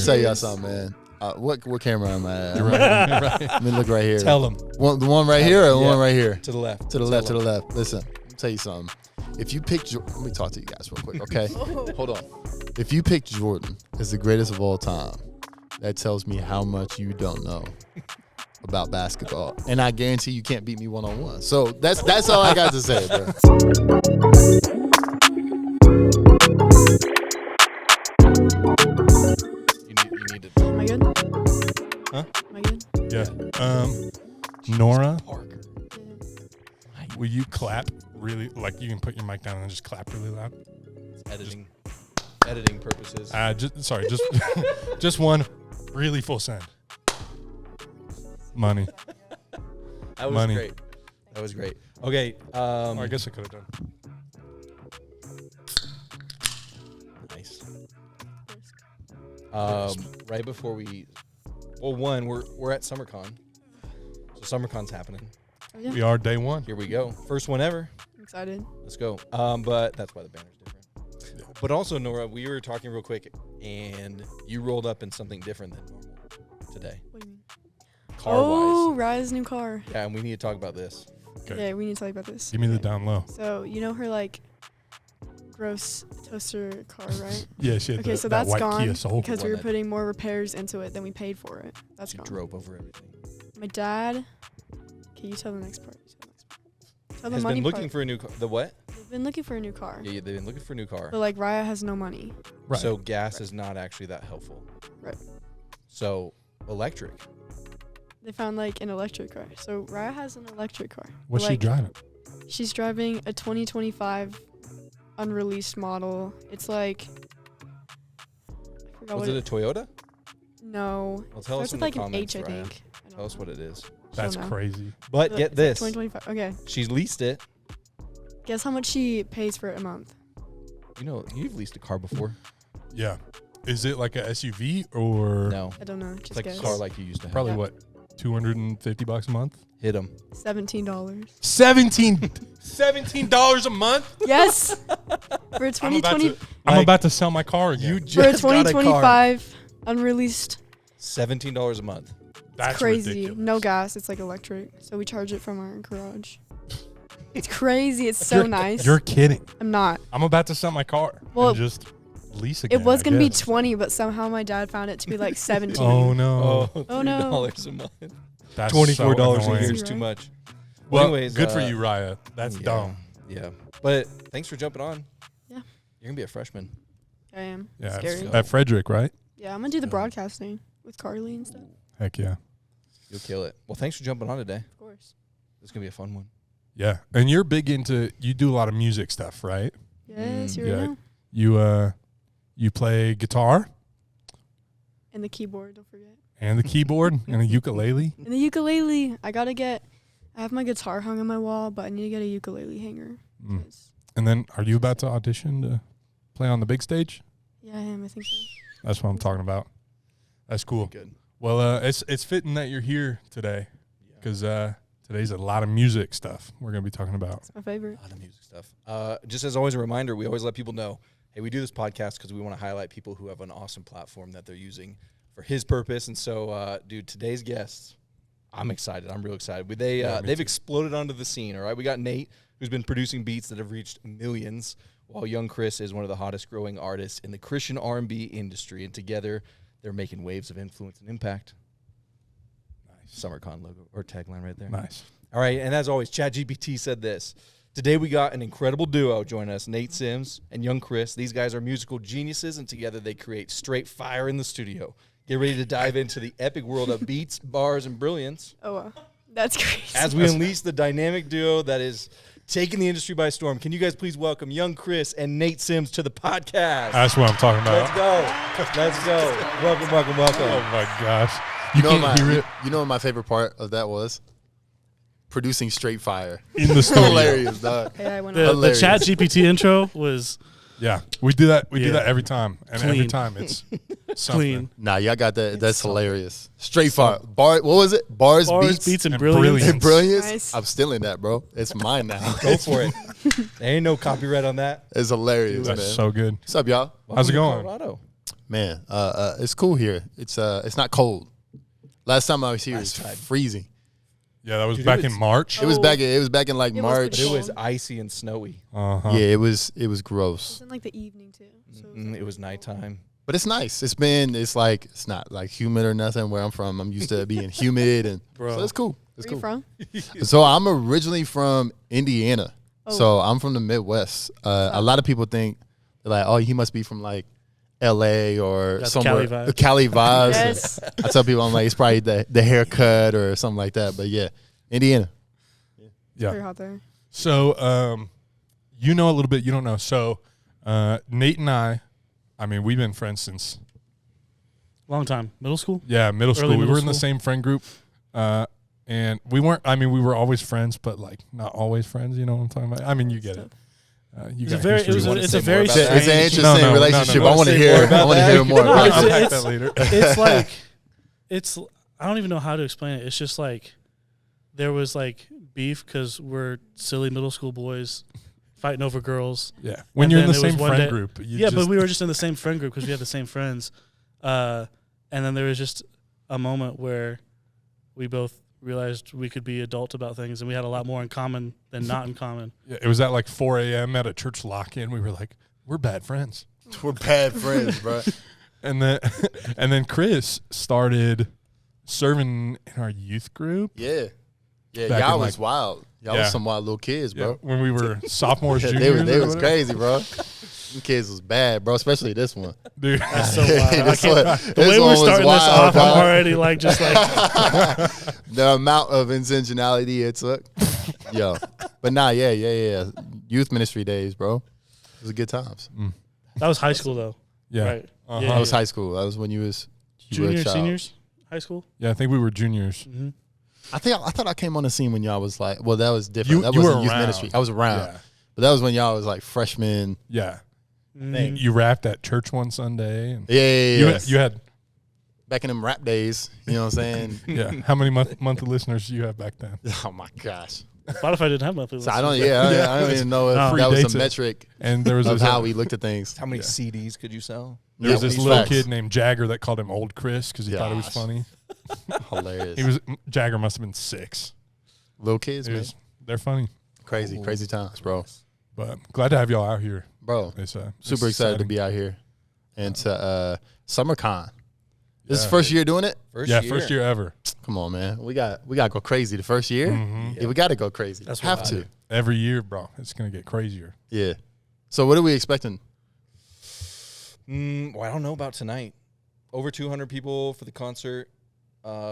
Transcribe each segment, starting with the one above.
tell y'all something, man. What camera am I at? You're right. Let me look right here. Tell them. The one right here or the one right here? To the left. To the left. Listen, let me tell you something. If you pick, let me talk to you guys real quick, okay? Hold on. If you pick Jordan as the greatest of all time, that tells me how much you don't know about basketball, and I guarantee you can't beat me one-on-one. So that's all I got to say, bro. You need to. Am I good? Huh? Am I good? Yeah. Norah, will you clap really? Like you can put your mic down and just clap really loud. Editing purposes. Just one really full send. Money. That was Money. great. That was great. Okay. I guess I could have done. Nice. Right before we're at SummerCon. So SummerCon's happening. Oh, yeah. We are day one. Here we go. First one ever. I'm excited. Let's go. But that's why the banner's different. Yeah. But also, Norah, we were talking real quick, and you rolled up in something different than normal today. What do you mean? Car-wise. Raya's new car. Yeah, and we need to talk about this. Okay. Yeah, we need to talk about this. Give me the down low. So, you know her, like, gross toaster car, right? Yeah, she had Okay, so that that's white gone Kia Soul. because we One were that- putting more repairs into it than we paid for it. That's She gone. drove over everything. My dad. Okay, you tell the next part. Tell the Has money been looking part. for a new car. The what? They've been looking for a new car. Yeah, they've been looking for a new car. But, like, Raya has no money. Right. So gas is not actually that helpful. Right. So electric. They found, like, an electric car. So, Raya has an electric car. What's Like, she driving? She's driving a 2025 unreleased model. It's like, I forgot Was what it a Toyota? No. Well, tell us Starts in with the like an comments, H, I Ryan. think. I don't Tell us know. what it is. That's know. crazy. But But get it's this. Like 2025. Okay. She's leased it. Guess how much she pays for it a month? You know, you've leased a car before. Yeah. Is it like a SUV or No. I don't know. It's Just like guess. a car like you used to have. probably Yeah. what? $250 a month? Hit them. $17. $17 a month? Yes. For a 2020 I'm about to sell my car again. You for a just got a car. 2025 unreleased. $17 a month. That's It's crazy. ridiculous. No gas. It's like electric. So we charge it from our garage. It's crazy. It's so nice. You're kidding. I'm not. I'm about to sell my car Well, and just lease again. It was I gonna be guess. 20, but somehow my dad found it to be like 17. Oh no. Oh, no. $3 a month. That's $24 so a annoying. year is Right? too much. Well, anyways, good for you, Raya. That's yeah, dumb. Yeah. But thanks for jumping on. Yeah. You're going to be a freshman. I am. Yeah, Scary. at Frederick, right? Yeah, I'm gonna do the broadcasting with Carly and stuff. Heck yeah. You'll kill it. Well, thanks for jumping on today. Of course. It's going to be a fun one. Yeah. And you're big into, you do a lot of music stuff, right? Yes, you yeah. know. You play guitar And the keyboard, don't forget. and the keyboard and a ukulele. And the ukulele. I have my guitar hung on my wall, but I need to get a ukulele hanger. Mm. 'cause- And then are you about to audition to play on the big stage? Yeah, I am. I think so. That's what I'm talking about. That's cool. Good. Well, it's fitting that you're here today because today's a lot of music stuff we're going to be talking about. It's my favorite. A lot of music stuff. Just as always a reminder, we always let people know, hey, we do this podcast because we want to highlight people who have an awesome platform that they're using for his purpose. And so, dude, today's guests, I'm excited. I'm real excited. They've too. exploded onto the scene, all right? We got Nate, who's been producing beats that have reached millions, while young Kriss is one of the hottest growing artists in the Christian R&B industry. And together, they're making waves of influence and impact. Nice. SummerCon logo or tagline right there. Nice. All right, and as always, ChatGPT said this. Today we got an incredible duo join us, Nate Sims and young Kriss. These guys are musical geniuses, and together they create straight fire in the studio. Get ready to dive into the epic world of beats, bars, and brilliance Oh, wow. That's crazy. as we unleash the dynamic duo that is taking the industry by storm. Can you guys please welcome young Kriss and Nate Sims to the podcast? That's what I'm talking about. Let's go. Welcome, welcome, welcome. Oh, my gosh. You can't hear it You know what my favorite part of that was? Producing straight fire. in the studio. Hilarious, dog. Hey, I went The on. Hilarious. Chat GPT intro was Yeah, we do that. We do Yeah. that every time, and every Clean. time it's something. clean. Nah, y'all got that. That's hilarious. Straight fire. What was it? Bars, Bars, beats, and and brilliance. brilliance. and brilliance. Nice. I'm stealing that, bro. It's mine now. Go for it. There ain't no copyright on that. It's hilarious, That's man. so good. What's up, y'all? How's it Welcome to going? Colorado. man. It's cool here. It's not cold. Last time I was here, it was freezing. Yeah, that was Dude, back it in was- March. It was back in like It was March. But it was icy and snowy. Uh-huh. Yeah, it was It's gross. in like the evening too. So It was nighttime. But it's nice. It's not like humid or nothing where I'm from. I'm used to it being humid and Bro. so it's cool. It's Where you cool. from? So I'm originally from Indiana. Oh. So I'm from the Midwest. A lot of people think they're like, oh, he must be from like LA or Got the somewhere. Cali vibes. Cali vibes. Yes. I tell people I'm like, it's probably the haircut or something like that. But yeah, Indiana. Yeah. Very hot there. So, you know a little bit, you don't know. So, Nate and I mean, we've been friends since, Long time. Middle school? middle school. Early We middle were in the school. same friend group. And we weren't, I mean, we were always friends, but like not always friends. You know what I'm talking about? I mean, you get it. You It's a got very, history. it was, wanna it's say a very more about that? It's an strange. interesting No, relationship. no. I want to Say hear. more about I want to that. hear more No, about it's- it. Unpack that later. It's like, it's, I don't even know how to explain it. It's just like, there was like beef because we're silly middle school boys fighting over girls. Yeah. When And you're in then the there was same one friend day- group. Yeah, but we were just in the same friend group because we had the same friends. And then there was just a moment where we both realized we could be adult about things, and we had a lot more in common than not in common. Yeah, it was at like 4 a.m. at a church lock-in. We were like, we're bad friends. We're bad friends, bro. And then and then Chris started serving in our youth group. Yeah. Yeah, Back y'all in, was like- wild. Y'all Yeah. was some wild little kids, Yeah, bro. when we were sophomores, Yeah, juniors. they or was whatever. crazy, bro. Them kids was bad, bro. Especially this one. Dude. That's so wild. I This can't- one- the this way one we're was starting this wild, off, I'm dog. already like just like The amount of intentionality it took. Yo. But nah, yeah. Youth ministry days, bro. It was good times. that was high school though, Yeah. right? Uh-huh. Yeah, That was high school. That was when you were a Juniors, child. seniors, high school. Yeah, I think we were juniors. Mm-hmm. I thought I came on the scene when y'all was like, well, that was different. That You wasn't were youth around. ministry. I was around. Yeah. But that was when y'all was like freshmen. Yeah. Mm-hmm. You rapped at church one Sunday. And Yeah. You had Back in them rap days, you know what I'm saying? yeah. How many monthly listeners do you have back then? Oh my gosh. Spotify didn't have monthly. So I listeners. I don't even know if No. that was Predates a it. metric And there was of this, how we looked at things. How many Yeah. CDs could you sell? there was Yeah, this these little facts. kid named Jagger that called him Old Chris because he thought it was Gosh. funny. Hilarious. Jagger must have been 6. Little kids, It man. was- they're funny, Crazy times, bro. but glad to have y'all out here. Bro, It's super excited to be out here. And to SummerCon. This is first year doing it? First year ever. Come on, man. We got to go crazy the first year. Mhm. Yeah, we got to go crazy. That's have what to. Every year, bro. It's gonna get crazier. Yeah. So what are we expecting? Well, I don't know about tonight. Over 200 people for the concert.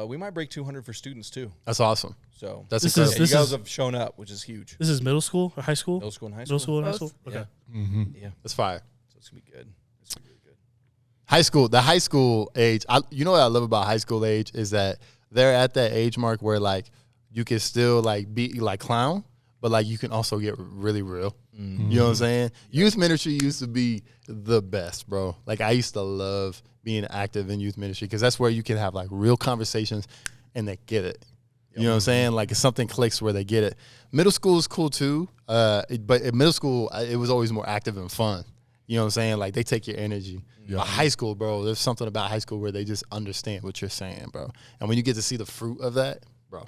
We might break 200 for students too. That's awesome. So That's This incredible. and you This guys is- have shown up, which is huge. This is middle school or high school? Middle school and high Middle school. school and high Both? school. Okay. Mm-hmm. Yeah, That's fire. so it's gonna be good. It's gonna be really good. The high school age. You know what I love about high school age is that they're at that age mark where like you can still like be like clown, but like you can also get really real. Mm-hmm. You know what I'm saying? Youth ministry used to be the best, bro. Like I used to love being active in youth ministry because that's where you can have like real conversations and they get it. You know what I'm saying? Like if something clicks where they get it. Middle school is cool too, but in middle school it was always more active and fun. You know what I'm saying? Like they take your energy. Yeah. But high school, bro, there's something about high school where they just understand what you're saying, bro. And when you get to see the fruit of that, bro,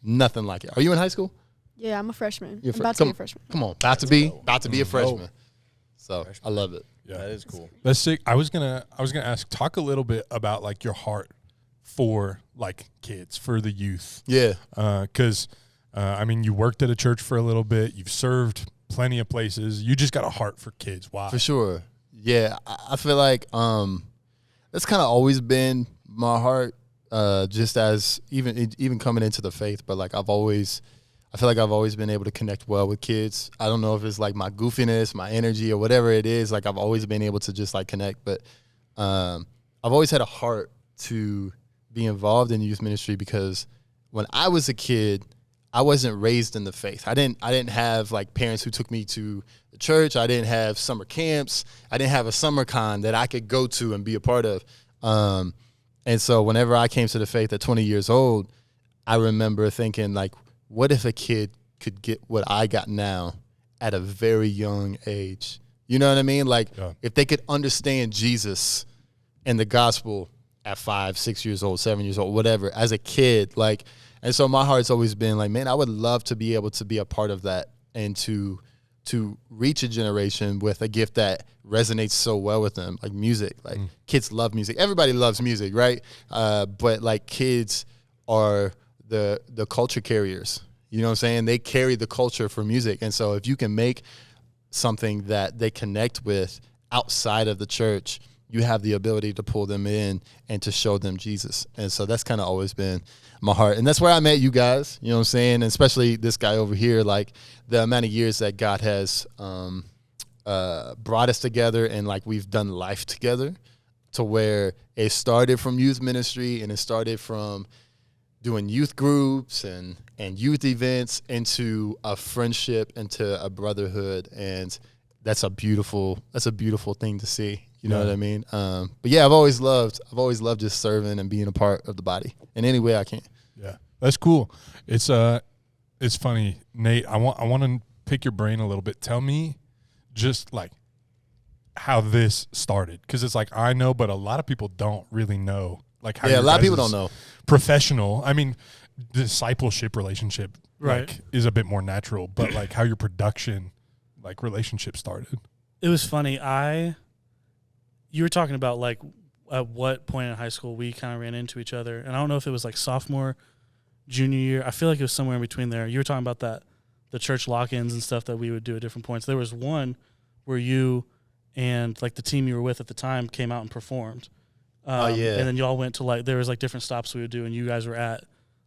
nothing like it. Are you in high school? Yeah, I'm a freshman. You're I'm fr- about to come- be a freshman. Come on, about to be a freshman. So I love it. Yeah, That is cool. that's sick. I was gonna ask, talk a little bit about like your heart for like kids, for the youth, Yeah, because I mean, you worked at a church for a little bit. You've served plenty of places. You just got a heart for kids. Why? for sure. Yeah, I feel like that's kind of always been my heart. Just as even coming into the faith, but like I feel like I've always been able to connect well with kids. I don't know if it's like my goofiness, my energy, or whatever it is. Like I've always been able to just like connect, but I've always had a heart to be involved in youth ministry because when I was a kid, I wasn't raised in the faith. I didn't have like parents who took me to the church. I didn't have summer camps. I didn't have a SummerCon that I could go to and be a part of. And so whenever I came to the faith at 20 years old, I remember thinking like, what if a kid could get what I got now at a very young age? You know what I mean? Like Yeah. if they could understand Jesus in the gospel at 5, 6 years old, 7 years old, whatever, as a kid. Like, and so my heart's always been like, man, I would love to be able to be a part of that and to reach a generation with a gift that resonates so well with them, like music. Like kids love music. Everybody loves music, right? But like kids are the culture carriers. You know what I'm saying? They carry the culture for music. And so if you can make something that they connect with outside of the church, you have the ability to pull them in and to show them Jesus. And so that's kind of always been my heart. And that's where I met you guys, you know what I'm saying? And especially this guy over here, like the amount of years that God has brought us together, and like we've done life together, to where it started from youth ministry and it started from doing youth groups and youth events into a friendship, into a brotherhood. And that's a beautiful thing to see. You know what I mean? But yeah, I've always loved just serving and being a part of the body in any way I can. Yeah, that's cool. It's funny, Nate. I want to pick your brain a little bit. Tell me just like how this started, because it's like I know, but a lot of people don't really know. Like how a lot of people don't know. Professional. I mean, discipleship relationship Right. like, is a bit more natural, but like how your production like relationship started. It was funny. You were talking about like at what point in high school we kind of ran into each other, and I don't know if it was like sophomore, junior year. I feel like it was somewhere in between there. You were talking about the church lock-ins and stuff that we would do at different points. There was one where you and like the team you were with at the time came out and performed. Oh yeah. And then y'all went to like, there was like different stops we would do, and you guys were at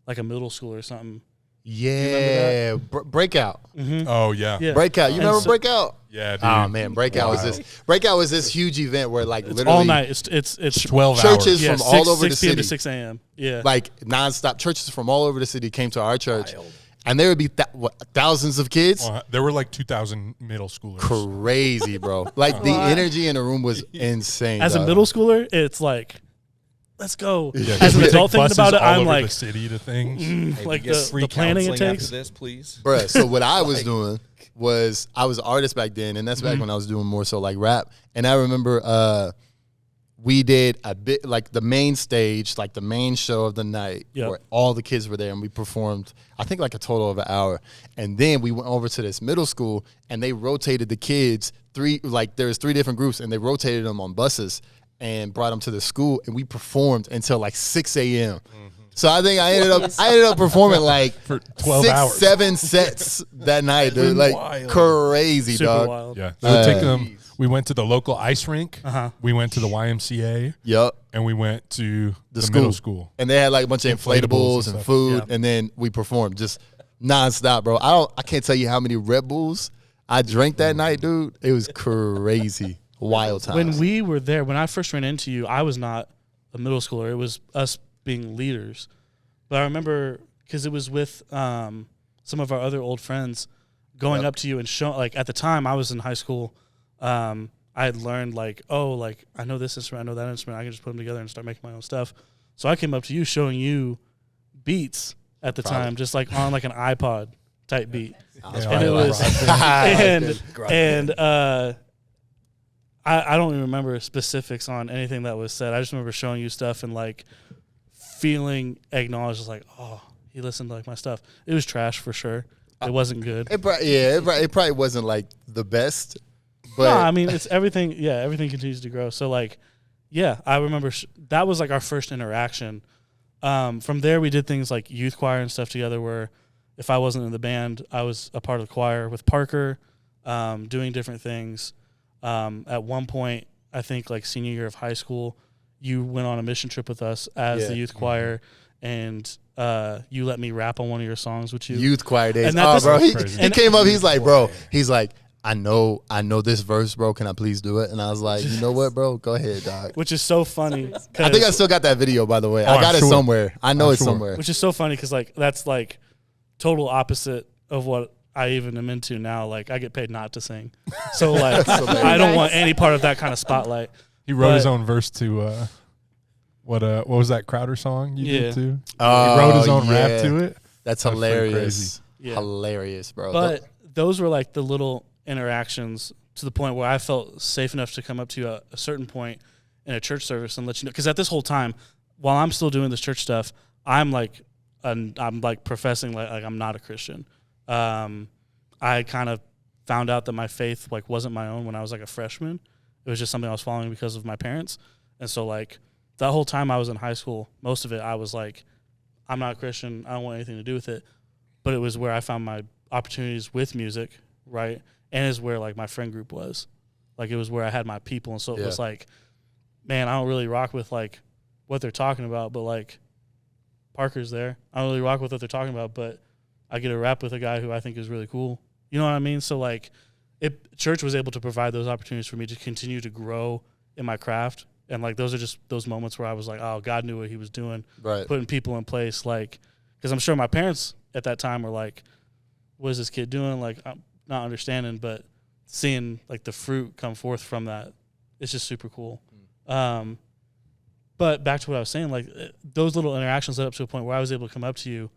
like a middle school or something. Yeah, Breakout. Mm-hmm. Oh yeah. Breakout. You remember Breakout? Yeah, dude. Oh man, Breakout was this huge event where like It's literally all night. It's 12 churches hours. from all over the 6 p.m. city, to 6 a.m. Yeah. like nonstop. Churches from all over the city came to our church, and there would be thousands of kids. There were like 2,000 middle schoolers. Crazy, bro. Like the energy in the room was insane. As a dog. middle schooler, it's like, let's go. Yeah, As an we adult take thinking about buses it, all I'm over like, the city to things. Hey, like we get the free planning it counseling takes. after this, please. Bruh, so what I was doing was I was an artist back then, and that's back when I was doing more so like rap. And I remember we did a bit like the main stage, like the main show of the night, where all the kids were there, and we performed, I think like a total of an hour. And then we went over to this middle school, and they rotated the kids there's 3 different groups, and they rotated them on buses and brought them to the school, and we performed until like 6 a.m. So I think I ended up performing like For 12 6, hours. 7 sets that night, dude. Like wild. crazy, super dog. wild. Yeah. They would take them. We went to the local ice rink. We went to the YMCA. Yup. And we went to the school. middle school. And they had like a bunch of inflatables and stuff. food, Yeah. and then we performed just nonstop, bro. I can't tell you how many Red Bulls I drank that night, dude. It was crazy. Wild times. When we were there, when I first ran into you, I was not a middle schooler. It was us being leaders. But I remember, because it was with some of our other old friends, going up to you and showing, like at the time I was in high school, I had learned like, oh, like I know this instrument, I know that instrument, I can just put them together and start making my own stuff. So I came up to you showing you beats at the time, just like on like an iPod type beat. And it was, I don't even remember specifics on anything that was said. I just remember showing you stuff and like feeling acknowledged, like, oh, he listened to like my stuff. It was trash for sure. It wasn't good. it probably wasn't like the best. But No, I mean, it's everything. Yeah, everything continues to grow. So like, yeah, I remember that was like our first interaction. From there, we did things like youth choir and stuff together, where if I wasn't in the band, I was a part of the choir with Parker, doing different things. At one point, I think like senior year of high school, you went on a mission trip with us as the youth choir, and you let me rap on one of your songs with you. Youth choir days. And that Bro, he crazy. came up. He's like, I know this verse, bro. Can I please do it? And I was like, you know what, bro? Go ahead, dog. Which is so funny. I think I still got that video, by the way. I I'm got it sure. somewhere. I know I'm it's sure. somewhere. Which is so funny because like that's like total opposite of what I even am into now. Like I get paid not to sing, so like I don't want any part of that kind of spotlight. He wrote his own verse to what was that Crowder song you did too? He wrote his own rap to it. That's pretty hilarious. crazy. Yeah. Hilarious, bro. But those were like the little interactions to the point where I felt safe enough to come up to you at a certain point in a church service and let you know. Because at this whole time, while I'm still doing this church stuff, I'm like professing like I'm not a Christian. I kind of found out that my faith like wasn't my own when I was like a freshman. It was just something I was following because of my parents. And so like that whole time I was in high school, most of it I was like, I'm not a Christian. I don't want anything to do with it. But it was where I found my opportunities with music, right? And is where like my friend group was. Like it was where I had my people. And so it was like, man, I don't really rock with like what they're talking about, but like Parker's there. I don't really rock with what they're talking about, but I get to rap with a guy who I think is really cool. You know what I mean? So like church was able to provide those opportunities for me to continue to grow in my craft. And like those are just those moments where I was like, oh, God knew what he was doing, right? Putting people in place, like, because I'm sure my parents at that time were like, what is this kid doing? Like, I'm not understanding, but seeing like the fruit come forth from that, it's just super cool. But back to what I was saying, like those little interactions led up to a point where I was able to come up to you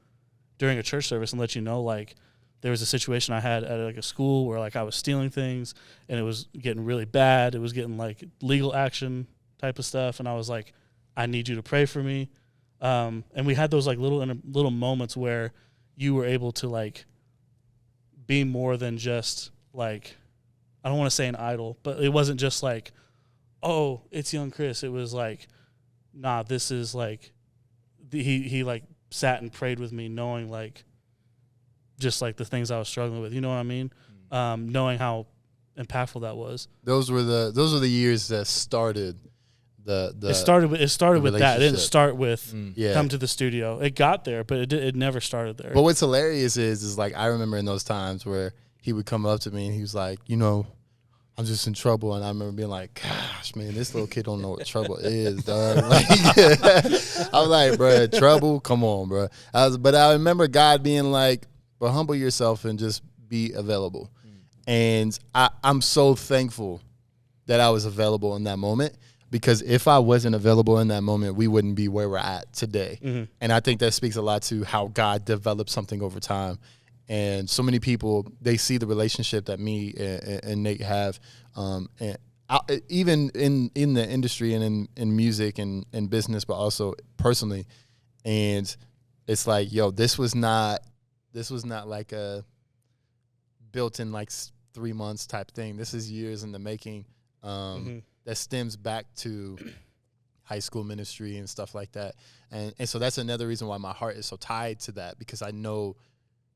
during a church service and let you know, like, there was a situation I had at like a school where like I was stealing things and it was getting really bad. It was getting like legal action type of stuff. And I was like, I need you to pray for me. And we had those like little moments where you were able to like be more than just like, I don't want to say an idol, but it wasn't just like, oh, it's young Kriss. It was like, nah, this is like, he like sat and prayed with me knowing like, just like the things I was struggling with, you know what I mean? Knowing how impactful that was. Those were the years that started the It started with that. It didn't start with come to the studio. It got there, but it never started there. But what's hilarious is like I remember in those times where he would come up to me and he was like, you know, I'm just in trouble, and I remember being like, gosh, man, this little kid don't know what trouble is, dog. Like, I was like, bro, trouble? Come on, bro. But I remember God being like, but humble yourself and just be available. And I'm so thankful that I was available in that moment, because if I wasn't available in that moment, we wouldn't be where we're at today. Mm-hmm. And I think that speaks a lot to how God developed something over time. And so many people, they see the relationship that me and Nate have, even in the industry and in music and in business, but also personally. And it's like, yo, this was not like a built in like 3 months type thing. This is years in the making, that stems back to high school ministry and stuff like that. And so that's another reason why my heart is so tied to that, because I know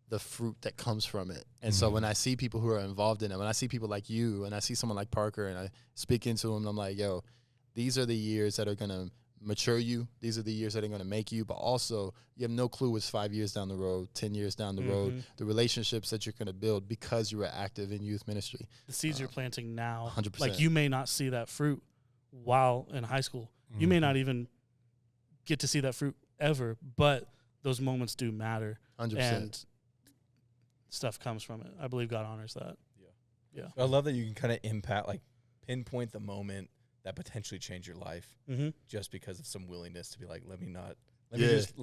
the fruit that comes from it. And so when I see people who are involved in it, when I see people like you and I see someone like Parker and I speak into them, I'm like, yo, these are the years that are going to mature you. These are the years that are going to make you, but also you have no clue what's 5 years down the road, 10 years down the road, the relationships that you're going to build because you were active in youth ministry. The seeds you're planting now, 100%. Like you may not see that fruit while in high school. You may not even get to see that fruit ever, but those moments do matter. 100%. And stuff comes from it. I believe God honors that. Yeah. I love that you can kind of impact, like pinpoint the moment that potentially changed your life just because of some willingness to be like, let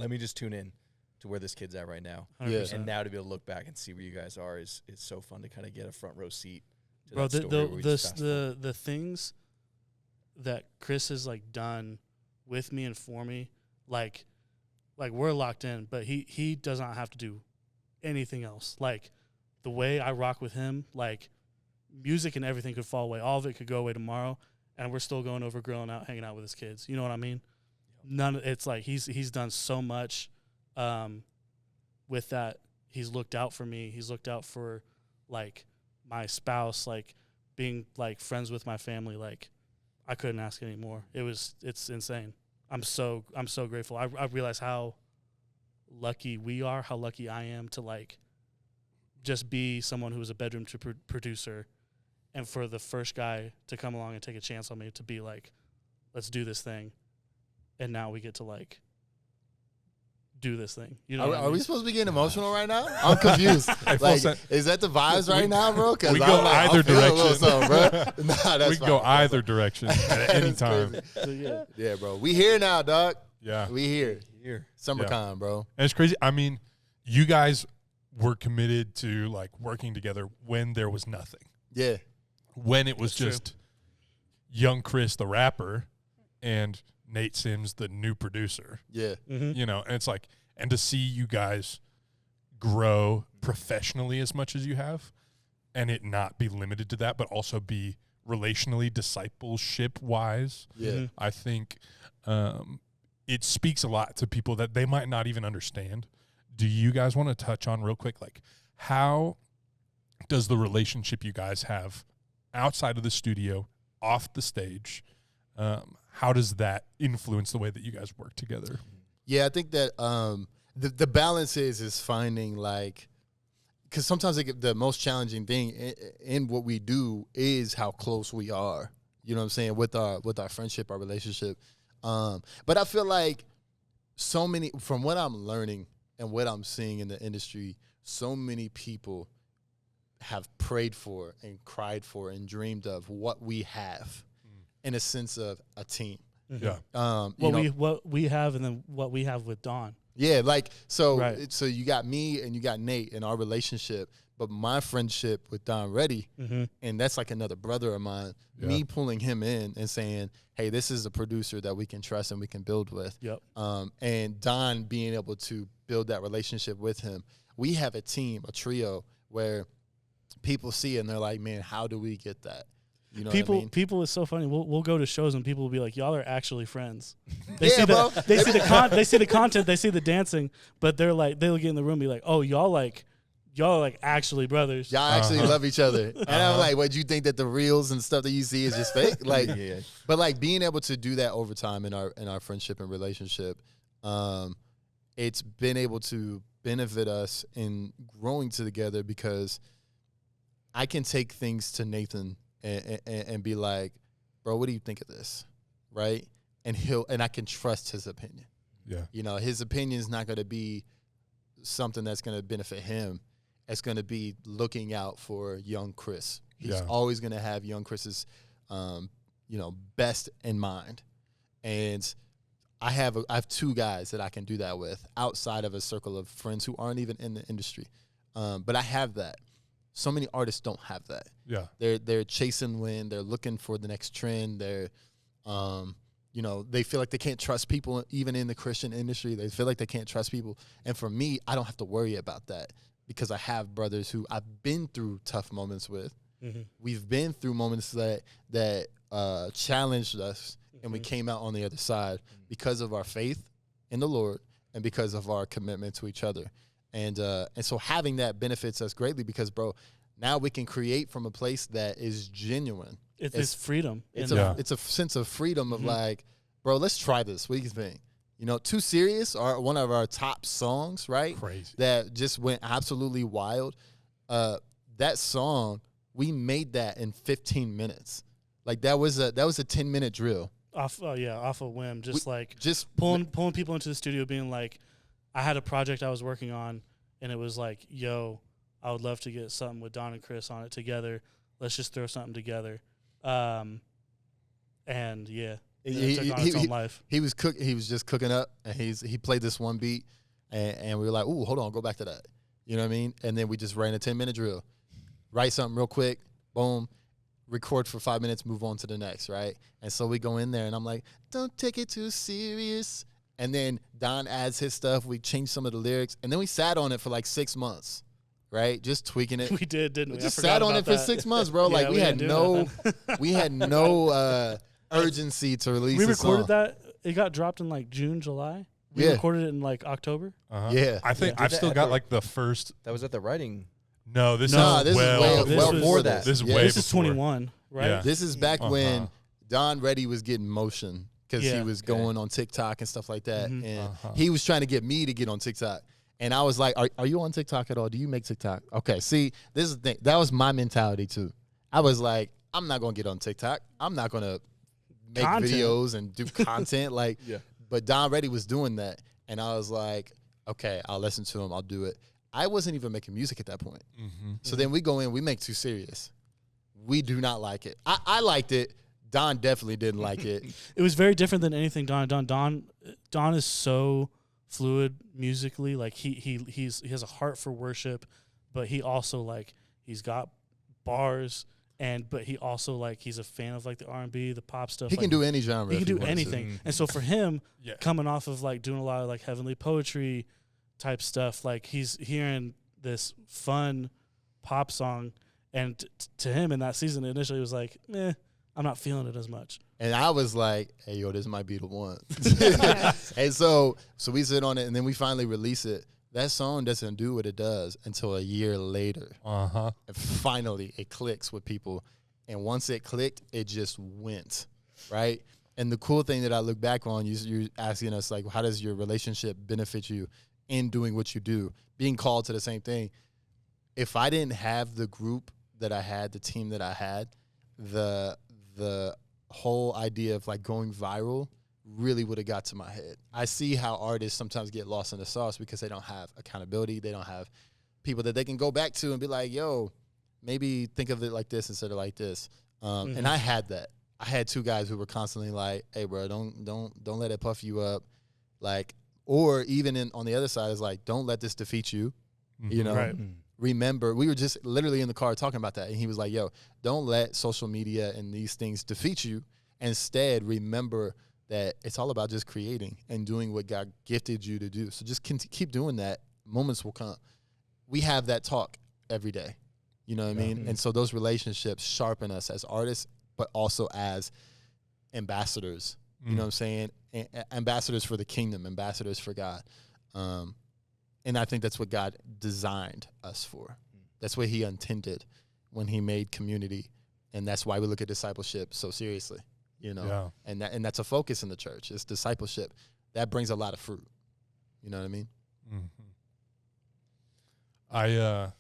me just tune in to where this kid's at right now. 100%. And now to be able to look back and see where you guys are is so fun to kind of get a front row seat to Bro, that story where we just fast forward. the things that Kriss has like done with me and for me, like we're locked in, but he does not have to do anything else. Like the way I rock with him, like music and everything could fall away. All of it could go away tomorrow, and we're still going over, grilling out, hanging out with his kids. You know what I mean? It's like he's done so much with that. He's looked out for me. He's looked out for like my spouse, like being like friends with my family. Like I couldn't ask any more. It's insane. I'm so grateful. I realize how lucky we are, how lucky I am to like just be someone who is a bedroom producer, and for the first guy to come along and take a chance on me to be like, let's do this thing, and now we get to like do this thing. You know, are we supposed to be getting emotional right now? I'm confused. Like, is that the vibes right now, bro? We go either direction, bro. Nah, that's we can go either direction at any time. So, Yeah, bro. We here now, dog. Yeah, we here. SummerCon, bro. And it's crazy. I mean, you guys were committed to like working together when there was nothing. Yeah. When it was just young Kriss, the rapper, and Nate Sims, the new producer. Yeah. Mm-hmm. You know, and it's like, and to see you guys grow professionally as much as you have, and it not be limited to that, but also be relationally, discipleship wise. Yeah. Mm-hmm. I think it speaks a lot to people that they might not even understand. Do you guys want to touch on real quick, like, how does the relationship you guys have outside of the studio, off the stage, how does that influence the way that you guys work together? Yeah, I think that the balance is finding, like, because sometimes the most challenging thing in what we do is how close we are. You know what I'm saying, with our friendship, our relationship. But I feel like so many, from what I'm learning and what I'm seeing in the industry, so many people have prayed for and cried for and dreamed of what we have in a sense of a team. Mm-hmm. Yeah. What we have, and then what we have with Don. Yeah, like, so Right. so you got me and you got Nate in our relationship, but my friendship with Don Reddy, Mm-hmm. and that's like another brother of mine, Yeah. me pulling him in and saying, hey, this is a producer that we can trust and we can build with. Yep. And Don being able to build that relationship with him. We have a team, a trio, where people see it and they're like, man, how do we get that? You know what I mean? People is so funny. We'll go to shows and people will be like, y'all are actually friends. They Yeah, see bro. they see they see the content, they see the dancing, but they're like, they'll get in the room and be like, oh, y'all are like actually brothers. Y'all actually love each other. And I'm like, what, you think that the reels and stuff that you see is just fake? Like, Yeah. but like being able to do that over time in our friendship and relationship, it's been able to benefit us in growing together, because I can take things to Nathan and be like, bro, what do you think of this? Right? And I can trust his opinion. Yeah. You know, his opinion is not going to be something that's going to benefit him. It's going to be looking out for young Kriss. He's Yeah. always going to have young Kriss's, best in mind. And I have two guys that I can do that with outside of a circle of friends who aren't even in the industry. But I have that. So many artists don't have that. Yeah. They're chasing wind. They're looking for the next trend. They're, they feel like they can't trust people, even in the Christian industry. They feel like they can't trust people. And for me, I don't have to worry about that, because I have brothers who I've been through tough moments with. Mm-hmm. We've been through moments that challenged us, and we came out on the other side because of our faith in the Lord and because of our commitment to each other. And so having that benefits us greatly, because, bro, now we can create from a place that is genuine. It's freedom. It's And, a sense of freedom of like, bro, let's try this. What do you think? You know, Too Serious are one of our top songs, right? Crazy. That just went absolutely wild. That song, we made that in 15 minutes. Like that was a 10-minute drill. off a whim, just Just pulling people into the studio, being like, I had a project I was working on, and it was like, yo, I would love to get something with Don and Kriss on it together. Let's just throw something together. And yeah, it took on its own life. He was just cooking up, and he played this one beat, and we were like, ooh, hold on, go back to that. You know what I mean? And then we just ran a 10-minute drill. Write something real quick, boom, record for 5 minutes, move on to the next, right? And so we go in there, and I'm like, don't take it too serious. And then Don adds his stuff. We changed some of the lyrics, and then we sat on it for like 6 months, right? Just tweaking it. We did, didn't we? We just I forgot sat on about it for that. 6 months, bro. Yeah, Like we had didn't do no urgency to release. We a recorded song. that. It got dropped in like June, July. We Yeah. recorded it in like October. Uh-huh. Yeah. I think Yeah. I've still Did got that- like the first. That was at the writing. No, this No, is this well, is way this well was- before that. this. This is Yeah. way This is before. 21, right? Yeah. This is back Uh-huh. when Don Reddy was getting motion because he Yeah. was going on TikTok and stuff like that, Mhm. and Uh-huh. he was trying to get me to get on TikTok. And I was like, "Are you on TikTok at all? Do you make TikTok?" Okay, see, this is the thing. That was my mentality too. I was like, "I'm not gonna get on TikTok. I'm not gonna make Content. videos and do content." Like, Yeah. But Don Reddy was doing that, and I was like, "Okay, I'll listen to him. I'll do it." I wasn't even making music at that point. Mm-hmm. So then we go in, we make Too Serious. We do not like it. I liked it. Don definitely didn't like it. It was very different than anything Don had done. Don is so fluid musically. Like he has a heart for worship, but he also like he's got bars but he also like he's a fan of like the R&B, the pop stuff. He like, can do any genre. He if can do wants to. anything. And so for him, Yeah. coming off of like doing a lot of like heavenly poetry type stuff, like he's hearing this fun pop song, and to him in that season, initially it was like, I'm not feeling it as much. And I was like, hey, yo, this might be the one. And so we sit on it, and then we finally release it. That song doesn't do what it does until a year later. Uh-huh. And finally, it clicks with people. And once it clicked, it just went, right? And the cool thing that I look back on, you're asking us, like, how does your relationship benefit you in doing what you do, being called to the same thing? If I didn't have the group that I had, the team that I had, the whole idea of, like, going viral really would have got to my head. I see how artists sometimes get lost in the sauce because they don't have accountability. They don't have people that they can go back to and be like, yo, maybe think of it like this instead of like this. And I had that. I had two guys who were constantly like, hey, bro, don't let it puff you up. Like, or even on the other side is like, don't let this defeat you. You know, Right. Remember, we were just literally in the car talking about that. And he was like, yo, don't let social media and these things defeat you. Instead, remember that it's all about just creating and doing what God gifted you to do. So just keep doing that. Moments will come. We have that talk every day. You know what I mean? And so those relationships sharpen us as artists, but also as ambassadors. You know what I'm saying? Ambassadors for the kingdom, ambassadors for God. And I think that's what God designed us for. That's what he intended when he made community. And that's why we look at discipleship so seriously. You know, and that's a focus in the church. It's discipleship. That brings a lot of fruit. You know what I mean? Mm-hmm.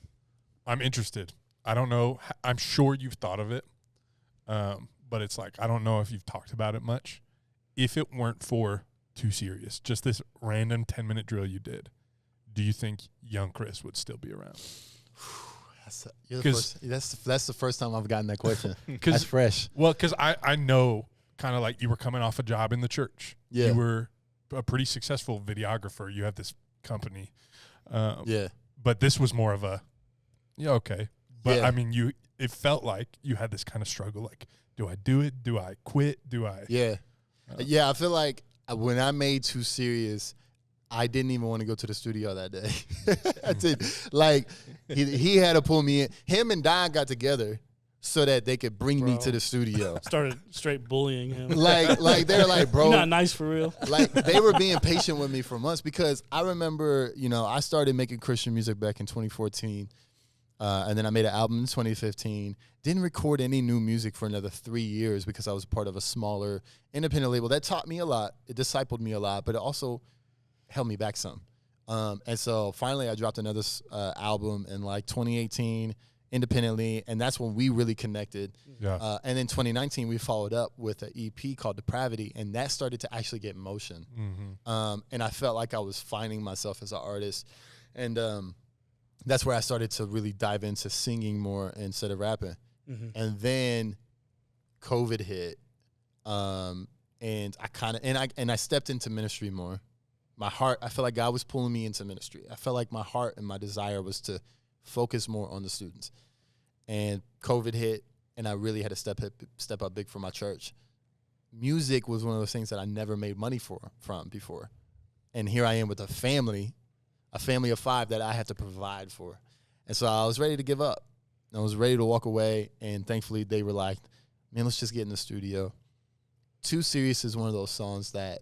I'm interested. I don't know. I'm sure you've thought of it, but it's like I don't know if you've talked about it much. If it weren't for Too Serious, just this random 10-minute drill you did, do you think young Kriss would still be around? That's the first time I've gotten that question. That's fresh. Well, because I know kind of like you were coming off a job in the church. Yeah. You were a pretty successful videographer. You have this company. Yeah. But this was more of a, okay. But Yeah. I mean, it felt like you had this kind of struggle. Like, do I do it? Do I quit? Do I? Yeah. Yeah, I feel like when I made Too Serious, I didn't even want to go to the studio that day. I did. Like, he had to pull me in. Him and Don got together so that they could bring me to the studio. Started straight bullying him. Like they're like, bro. You're not nice for real. Like, they were being patient with me for months because I remember, I started making Christian music back in 2014. And then I made an album in 2015. Didn't record any new music for another 3 years because I was part of a smaller independent label. That taught me a lot. It discipled me a lot, but it also held me back some. And so finally I dropped another album in like 2018 independently, and that's when we really connected. Yeah. And in 2019 we followed up with an EP called Depravity, and that started to actually get motion. And I felt like I was finding myself as an artist. And that's where I started to really dive into singing more instead of rapping. And then COVID hit. And I stepped into ministry more. My heart, I felt like God was pulling me into ministry. I felt like my heart and my desire was to focus more on the students. And COVID hit, and I really had to step up big for my church. Music was one of those things that I never made money from before. And here I am with a family of 5 that I had to provide for. And so I was ready to give up. I was ready to walk away, and thankfully they were like, man, let's just get in the studio. Too Serious is one of those songs that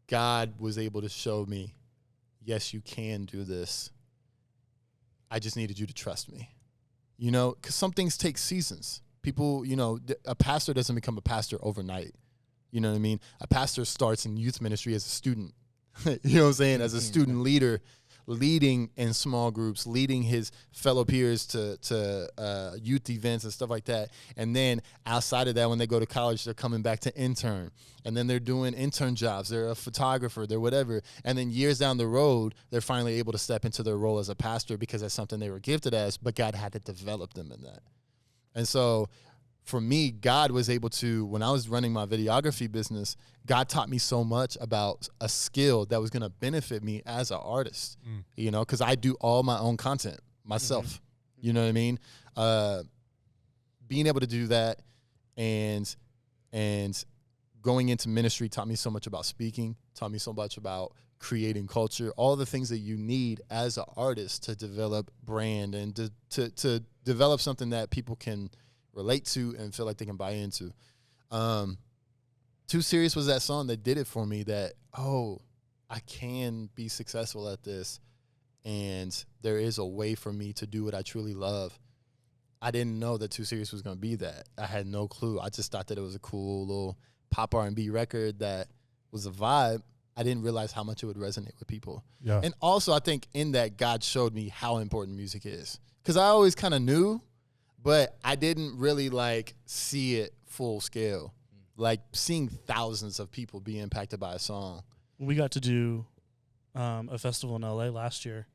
God was able to show me, yes, you can do this. I just needed you to trust me. Because some things take seasons. People, a pastor doesn't become a pastor overnight. You know what I mean? A pastor starts in youth ministry as a student. You know what I'm saying? As a student leader, leading in small groups, leading his fellow peers to youth events and stuff like that. And then outside of that, when they go to college, they're coming back to intern. And then they're doing intern jobs. They're a photographer. They're whatever. And then years down the road, they're finally able to step into their role as a pastor because that's something they were gifted as, but God had to develop them in that. And so for me, God was able to, when I was running my videography business, God taught me so much about a skill that was going to benefit me as an artist, because I do all my own content myself. You know what I mean? being able to do that and going into ministry taught me so much about speaking, taught me so much about creating culture, all the things that you need as an artist to develop brand and to develop something that people can relate to and feel like they can buy into. Too Serious was that song that did it for me, that, oh, I can be successful at this, and there is a way for me to do what I truly love. I didn't know that Too Serious was going to be that. I had no clue. I just thought that it was a cool little pop R&B record that was a vibe. I didn't realize how much it would resonate with people. Yeah. And also, I think in that, God showed me how important music is. Because I always kind of knew, but I didn't really, like, see it full scale. Like, seeing thousands of people be impacted by a song. We got to do a festival in LA last year.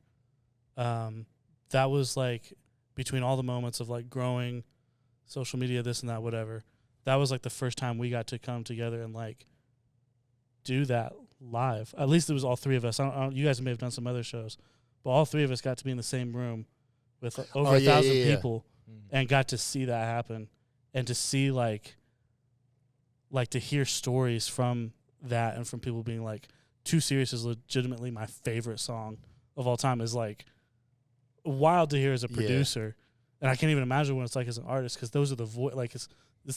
That was, like, between all the moments of, like, growing, social media, this and that, whatever, that was, like, the first time we got to come together and, like, do that live. At least it was all three of us. I don't, you guys may have done some other shows, but all three of us got to be in the same room with over 1,000 people and got to see that happen, and to see like to hear stories from that and from people being like, Too Serious is legitimately my favorite song of all time, is like wild to hear as a producer. And I can't even imagine what it's like as an artist, because those are the like it's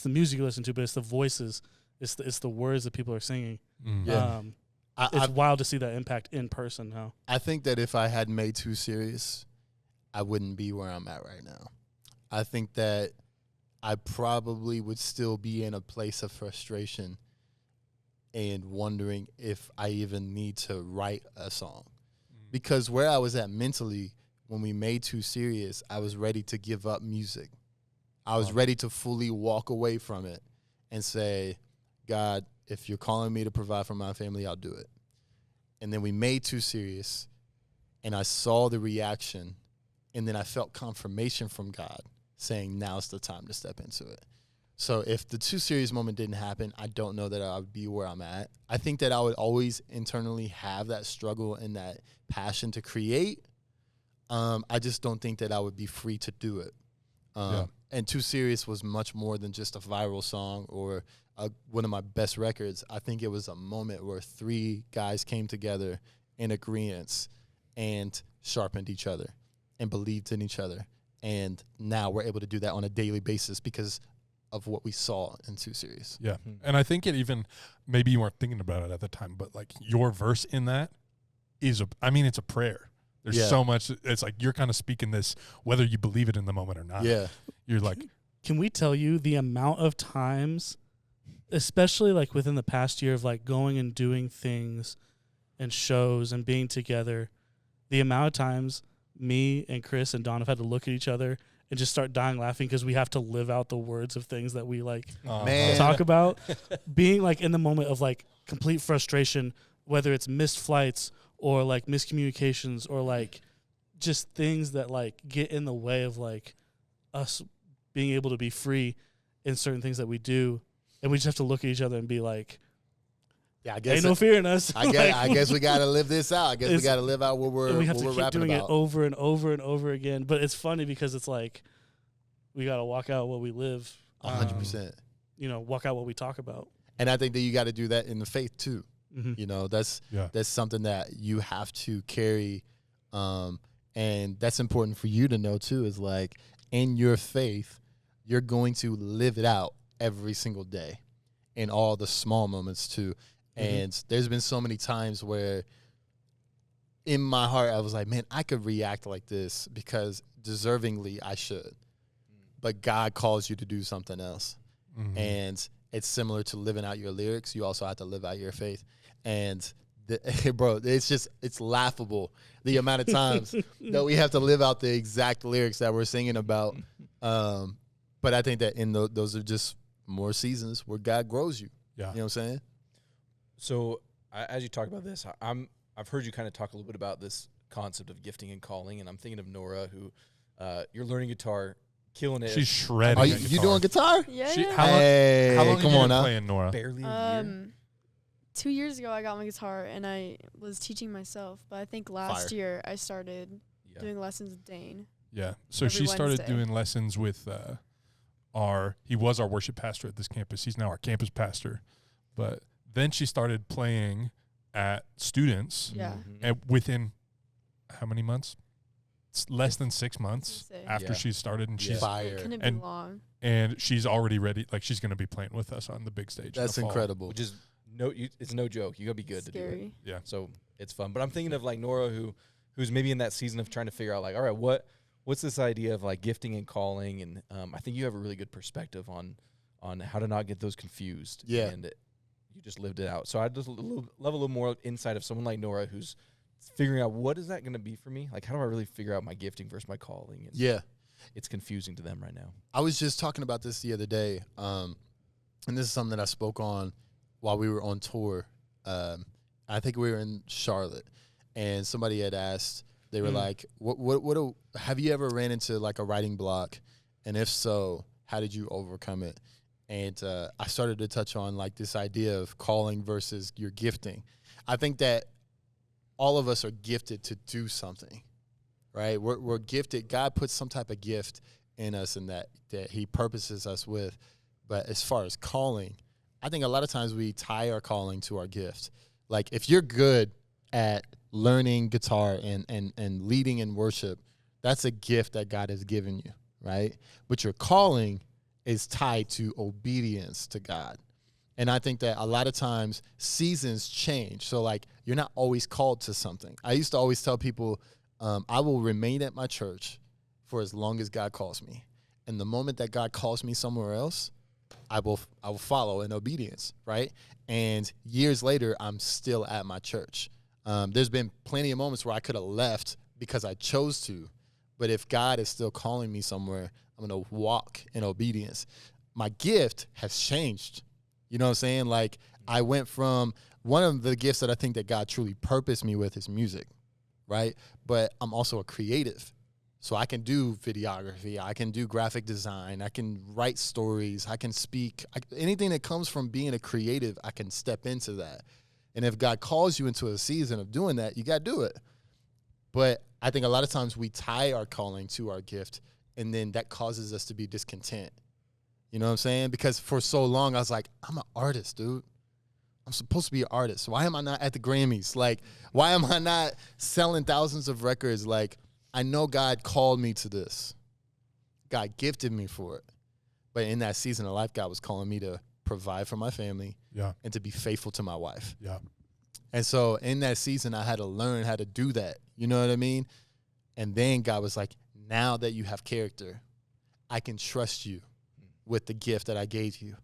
the music you listen to, but it's the voices, it's the words that people are singing. It's wild to see that impact in person now. I think that if I had made Too Serious, I wouldn't be where I'm at right now. I think that I probably would still be in a place of frustration and wondering if I even need to write a song. Because where I was at mentally when we made Too Serious, I was ready to give up music. I was ready to fully walk away from it and say, God, if you're calling me to provide for my family, I'll do it. And then we made Too Serious, and I saw the reaction, and then I felt confirmation from God saying, now's the time to step into it. So if the Too Serious moment didn't happen, I don't know that I would be where I'm at. I think that I would always internally have that struggle and that passion to create. I just don't think that I would be free to do it. And Too Serious was much more than just a viral song or one of my best records. I think it was a moment where three guys came together in agreement and sharpened each other and believed in each other. And now we're able to do that on a daily basis because of what we saw in Too Serious. Yeah. And I think it even, maybe you weren't thinking about it at the time, but like your verse in that is it's a prayer. There's so much, it's like you're kind of speaking this, whether you believe it in the moment or not. Yeah. You're like, can we tell you the amount of times, especially like within the past year of like going and doing things and shows and being together, the amount of times me and Kriss and Don have had to look at each other and just start dying laughing because we have to live out the words of things that we like talk about. Being like in the moment of like complete frustration, whether it's missed flights or like miscommunications or like just things that like get in the way of like us being able to be free in certain things that we do. And we just have to look at each other and be like, yeah, I guess ain't no fear in us. I guess we got to live this out. I guess we got to live out what we're we have to we're keep rapping doing about. it over and over and over again. But it's funny because it's like we got to walk out what we live. 100%. Walk out what we talk about. And I think that you got to do that in the faith too. Mm-hmm. You know, that's something that you have to carry. And that's important for you to know too, is like in your faith, you're going to live it out every single day in all the small moments too. And there's been so many times where in my heart, I was like, man, I could react like this because deservingly I should. But God calls you to do something else. Mm-hmm. And it's similar to living out your lyrics. You also have to live out your faith. And bro, it's laughable the amount of times that we have to live out the exact lyrics that we're singing about. But I think that in those are just more seasons where God grows you. Yeah. You know what I'm saying? So as you talk about this, I've heard you kind of talk a little bit about this concept of gifting and calling, and I'm thinking of Norah, who you're learning guitar, killing it. She's shredding. Are you doing guitar? Yeah. How long come have you on been now. playing, Norah? Barely a year. 2 years ago, I got my guitar, and I was teaching myself. But I think last year, I started doing lessons with Dane. Yeah. So every she started Wednesday. doing lessons with he was our worship pastor at this campus. He's now our campus pastor. But then she started playing at students. Yeah. And within how many months? It's less than 6 months after Yeah. she started, and she's Fire. Couldn't be And- long. and she's already ready. Like, she's going to be playing with us on the big stage. in That's the fall. incredible. Which is it's no joke. You gotta be good to do it. Scary. Yeah. So it's fun. But I'm thinking of like Norah, who's maybe in that season of trying to figure out like, all right, what's this idea of like gifting and calling? And I think you have a really good perspective on how to not get those confused. Yeah. And you just lived it out. So I'd just love a little more insight of someone like Norah who's figuring out what is that going to be for me? Like, how do I really figure out my gifting versus my calling? And Yeah. it's confusing to them right now. I was just talking about this the other day, and this is something that I spoke on while we were on tour. I think we were in Charlotte, and somebody had asked, they were like, "What? Have you ever ran into like a writing block? And if so, how did you overcome it?" And I started to touch on like this idea of calling versus your gifting. I think that all of us are gifted to do something, right? We're gifted. God puts some type of gift in us, and that He purposes us with. But as far as calling, I think a lot of times we tie our calling to our gift. Like, if you're good at learning guitar and leading in worship, that's a gift that God has given you, right? But your calling is tied to obedience to God. And I think that a lot of times seasons change. So, like, you're not always called to something. I used to always tell people, I will remain at my church for as long as God calls me. And the moment that God calls me somewhere else, I will follow in obedience, right? And years later, I'm still at my church. There's been plenty of moments where I could have left because I chose to. But if God is still calling me somewhere, I'm going to walk in obedience. My gift has changed. You know what I'm saying? Like, I went from one of the gifts that I think that God truly purposed me with is music, right? But I'm also a creative. So I can do videography, I can do graphic design, I can write stories, I can speak. Anything that comes from being a creative, I can step into that. And if God calls you into a season of doing that, you got to do it. But I think a lot of times we tie our calling to our gift, and then that causes us to be discontent. You know what I'm saying? Because for so long, I was like, I'm an artist, dude. I'm supposed to be an artist. Why am I not at the Grammys? Like, why am I not selling thousands of records? Like, I know God called me to this. God gifted me for it. But in that season of life, God was calling me to provide for my family and to be faithful to my wife. Yeah. And so in that season, I had to learn how to do that. You know what I mean? And then God was like, now that you have character, I can trust you with the gift that I gave you.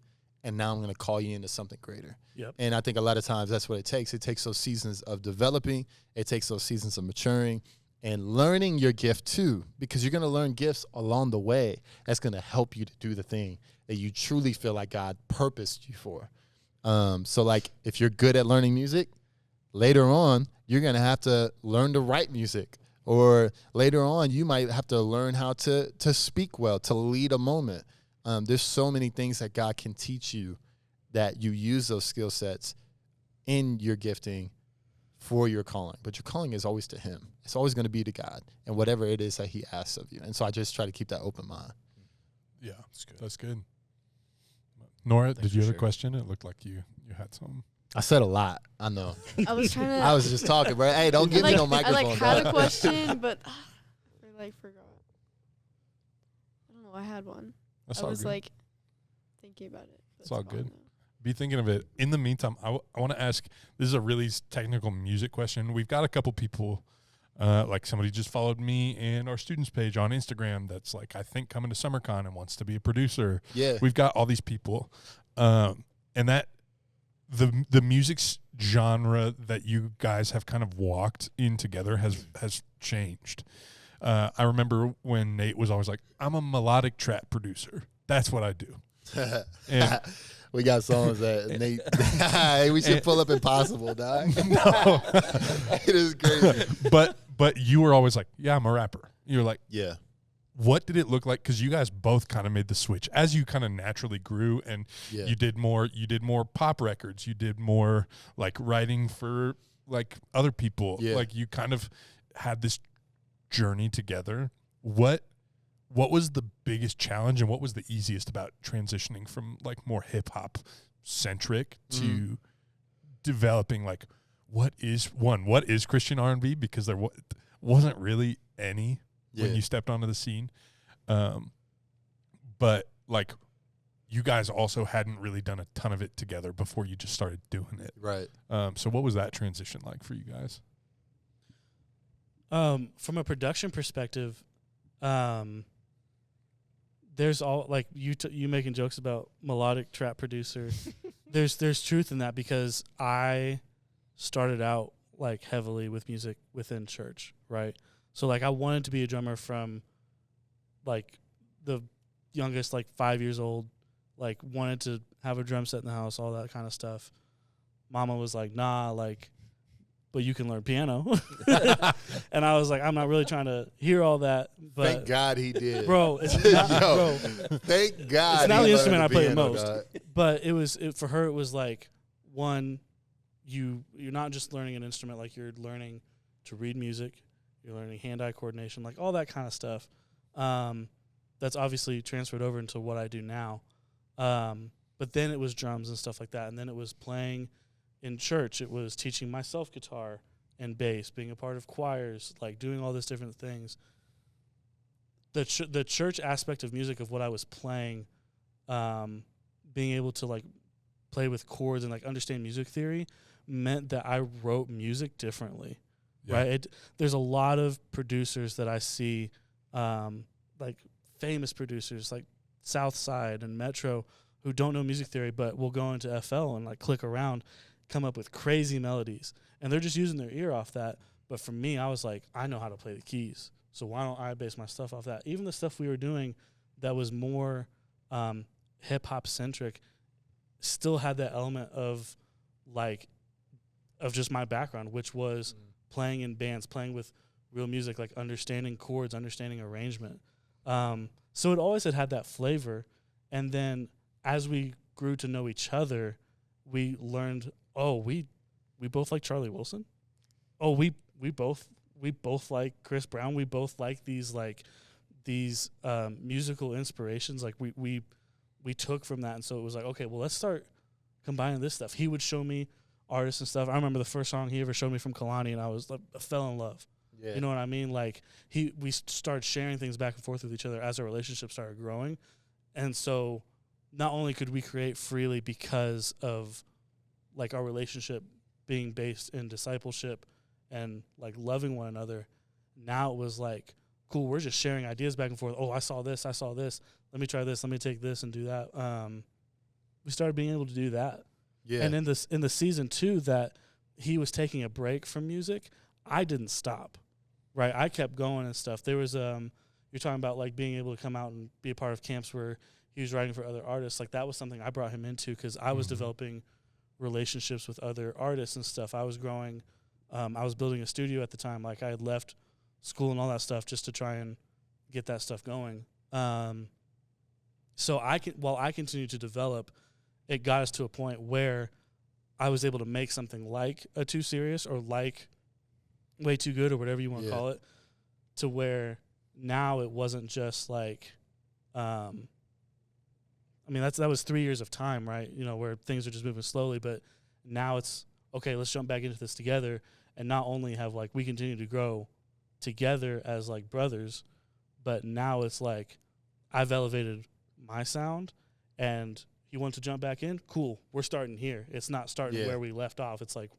And now I'm going to call you into something greater. Yep. And I think a lot of times that's what it takes. It takes those seasons of developing. It takes those seasons of maturing and learning your gift too, because you're going to learn gifts along the way that's going to help you to do the thing that you truly feel like God purposed you for. So like if you're good at learning music, later on, you're going to have to learn to write music. Or later on, you might have to learn how to speak well, to lead a moment. There's so many things that God can teach you that you use those skill sets in your gifting for your calling. But your calling is always to Him. It's always going to be to God and whatever it is that He asks of you. And so I just try to keep that open mind. Yeah, that's good. Nora, did you have a sharing. question? It looked like you had something. I said a lot. I know. I was trying to. I was just talking, bro. Hey, don't give me no I microphone. had dog. a question, but I forgot. I don't know. I had one. That's I all was good. like thinking about it. It's all gone good. now. Be thinking of it. In the meantime, I want to ask, this is a really technical music question. We've got a couple people, like somebody just followed me and our students page on Instagram that's like, I think coming to SummerCon and wants to be a producer. Yeah. We've got all these people. And that the music genre that you guys have kind of walked in together has changed. I remember when Nate was always like, I'm a melodic trap producer. That's what I do. And We got songs that Nate. Hey, we should pull up Impossible, dog. no, It is crazy. but you were always like, yeah, I'm a rapper. You were like, Yeah. what did it look like? Because you guys both kind of made the switch as you kind of naturally grew, and Yeah. you did more pop records. You did more like writing for like other people. Yeah. Like you kind of had this journey together. What what was the biggest challenge and what was the easiest about transitioning from like more hip hop centric to developing like what is Christian R&B, because there wasn't really any when you stepped onto the scene, but like you guys also hadn't really done a ton of it together before you just started doing it, Right. So what was that transition like for you guys? From a production perspective, there's all like you making jokes about melodic trap producer. there's truth in that, because I started out like heavily with music within church, right? So like I wanted to be a drummer from like the youngest, like 5 years old, like wanted to have a drum set in the house, all that kind of stuff. Mama was like, nah, like, but you can learn piano. And I was like, I'm not really trying to hear all that. But Thank God he did. bro, it's not, Yo, bro. Thank God. It's not he the learned instrument I play the piano, most. dog. But for her, it was like, one, you're not just learning an instrument, like you're learning to read music, you're learning hand-eye coordination, like all that kind of stuff. That's obviously transferred over into what I do now. But then it was drums and stuff like that, and then it was playing in church. It was teaching myself guitar and bass, being a part of choirs, like doing all these different things. The church aspect of music, of what I was playing, being able to like play with chords and like understand music theory, meant that I wrote music differently, right? There's a lot of producers that I see, like famous producers like Southside and Metro, who don't know music theory but will go into FL and like click around, come up with crazy melodies, and they're just using their ear off that. But for me, I was like, I know how to play the keys, so why don't I base my stuff off that? Even the stuff we were doing that was more hip hop centric still had that element of like of just my background, which was playing in bands, playing with real music, like understanding chords, understanding arrangement. So it always had that flavor. And then as we grew to know each other, we learned, oh, we both like Charlie Wilson. Oh, we both like Chris Brown. We both like these musical inspirations. Like we took from that. And so it was like, okay, well, let's start combining this stuff. He would show me artists and stuff. I remember the first song he ever showed me from Kalani, and I was like, I fell in love. Yeah. You know what I mean? Like we started sharing things back and forth with each other as our relationship started growing. And so not only could we create freely because of like our relationship being based in discipleship and like loving one another, now it was like, cool, we're just sharing ideas back and forth. Oh, I saw this. Let me try this. Let me take this and do that. We started being able to do that. Yeah. And in the season 2 that he was taking a break from music, I didn't stop. Right, I kept going and stuff. There was you're talking about like being able to come out and be a part of camps where he was writing for other artists. Like that was something I brought him into, because I was developing relationships with other artists and stuff. I was growing. I was building a studio at the time. Like I had left school and all that stuff just to try and get that stuff going. So while I continued to develop, it got us to a point where I was able to make something like a Too Serious or like Way Too Good or whatever you want to call it, to where now it wasn't just like, I mean, that was 3 years of time, right? You know, where things are just moving slowly, but now it's, okay, let's jump back into this together, and not only have like, we continue to grow together as like brothers, but now it's like, I've elevated my sound, and he wants to jump back in, cool, we're starting here. It's not starting where we left off. It's like,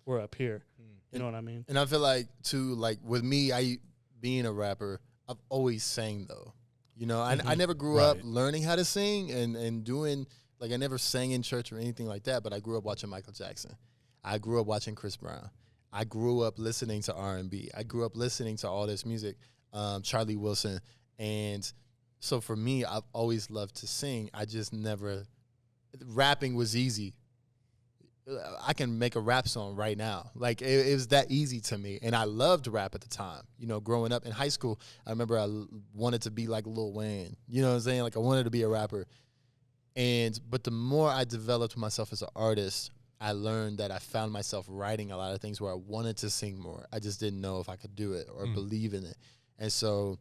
we're up here. You know what I mean? And I feel like, too, like with me, I being a rapper, I've always sang, though. You know, I never grew up learning how to sing and doing, like I never sang in church or anything like that, but I grew up watching Michael Jackson. I grew up watching Chris Brown. I grew up listening to R&B. I grew up listening to all this music, Charlie Wilson. And so for me, I've always loved to sing. I just never, rapping was easy. I can make a rap song right now. Like, it was that easy to me. And I loved rap at the time. You know, growing up in high school, I remember I wanted to be like Lil Wayne. You know what I'm saying? Like, I wanted to be a rapper. But the more I developed myself as an artist, I learned that I found myself writing a lot of things where I wanted to sing more. I just didn't know if I could do it or believe in it. And so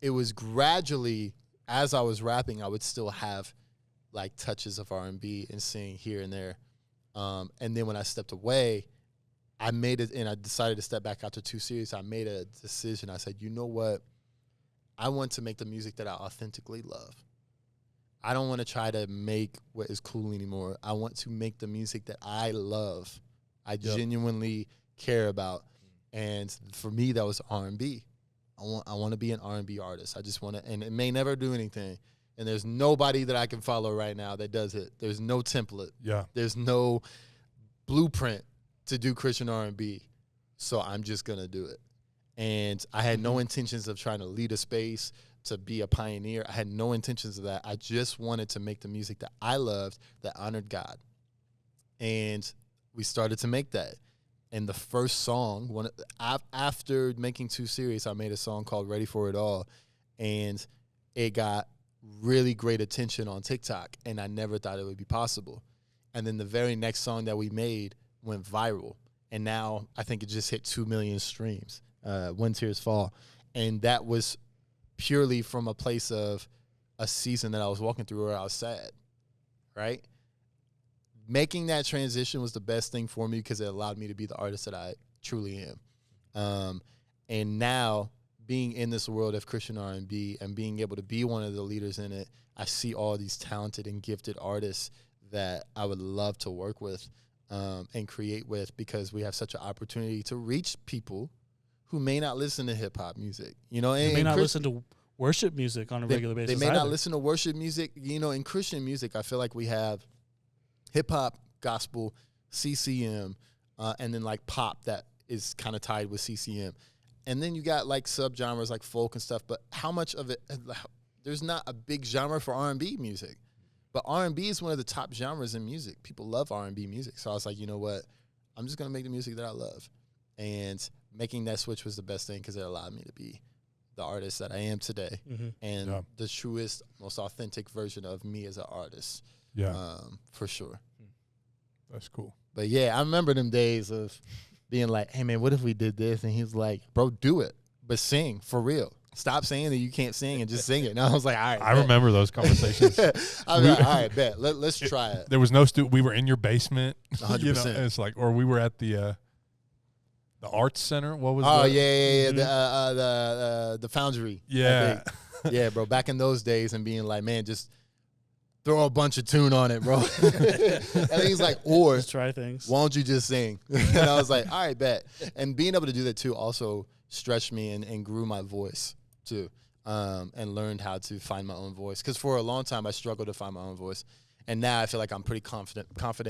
it was gradually, as I was rapping, I would still have like touches of R&B and sing here and there. And then when I stepped away, I made it, and I decided to step back after 2 series. I made a decision. I said, you know what? I want to make the music that I authentically love. I don't want to try to make what is cool anymore. I want to make the music that I love, I genuinely care about. And for me, that was R&B. I want to be an R&B artist. I just want to, and it may never do anything. And there's nobody that I can follow right now that does it. There's no template. Yeah. There's no blueprint to do Christian R&B. So I'm just going to do it. And I had no intentions of trying to lead a space, to be a pioneer. I had no intentions of that. I just wanted to make the music that I loved, that honored God. And we started to make that. And the first song, after making 2 series, I made a song called Ready for It All. And it got really great attention on TikTok. And I never thought it would be possible. And then the very next song that we made went viral. And now I think it just hit 2 million streams. When Tears Fall. And that was purely from a place of a season that I was walking through where I was sad, right? Making that transition was the best thing for me because it allowed me to be the artist that I truly am. And now being in this world of Christian R&B and being able to be one of the leaders in it, I see all these talented and gifted artists that I would love to work with and create with, because we have such an opportunity to reach people who may not listen to hip-hop music, you know. They may not listen to worship music on a regular basis. They may not listen to worship music. You know, in Christian music, I feel like we have hip-hop, gospel, CCM, and then like pop that is kind of tied with CCM. And then you got like subgenres like folk and stuff, but how much of it, there's not a big genre for R&B music. But R&B is one of the top genres in music. People love R&B music. So I was like, you know what? I'm just going to make the music that I love. And making that switch was the best thing because it allowed me to be the artist that I am today, and the truest, most authentic version of me as an artist. Yeah, for sure. That's cool. But yeah, I remember them days of being like, "Hey man, what if we did this?" And he's like, "Bro, do it, but sing for real. Stop saying that you can't sing and just sing it." And I was like, "All right." I remember those conversations. I was like, "All right, bet. Let's try it." There was no we were in your basement. 100%. You know, it's like, or we were at the Arts Center. What was? Oh yeah. The Foundry. Yeah, yeah, bro. Back in those days, and being like, man, just throw a bunch of tune on it, bro. And he's like, or just try things. Why don't you just sing? And I was like, all right, bet. And being able to do that too also stretched me and grew my voice too, and learned how to find my own voice. Because for a long time I struggled to find my own voice, and now I feel like I'm pretty confident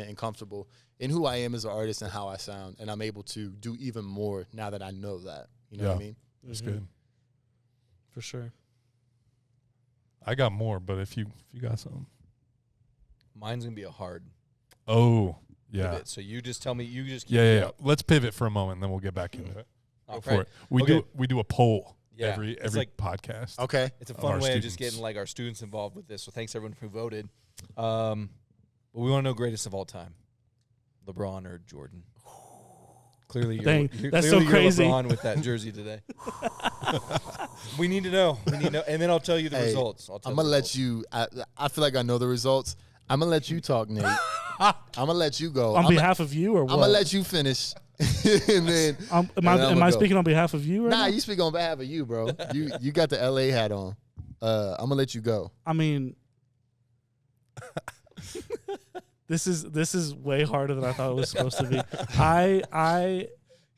and comfortable in who I am as an artist and how I sound, and I'm able to do even more now that I know that. You know what I mean? That's good. For sure. I got more, but if you got something. Mine's going to be a hard. Oh, yeah. Pivot. So you just tell me, you just keep Yeah. Let's pivot for a moment, then we'll get back into it. Go for it. We do a poll every like, podcast. Okay. It's a fun way of just getting like our students involved with this. So thanks everyone who voted. But we want to know greatest of all time. LeBron or Jordan? Clearly, you're that's so crazy. LeBron with that jersey today. We need to know. And then I'll tell you the results. I'm gonna let you. I feel like I know the results. I'm gonna let you talk, Nate. I'm gonna let you go. On behalf of you, or what? I'm gonna let you finish. And then am I speaking on behalf of you? Nah, you speak on behalf of you, bro. You got the LA hat on. I'm gonna let you go. I mean. This is way harder than I thought it was supposed to be. He's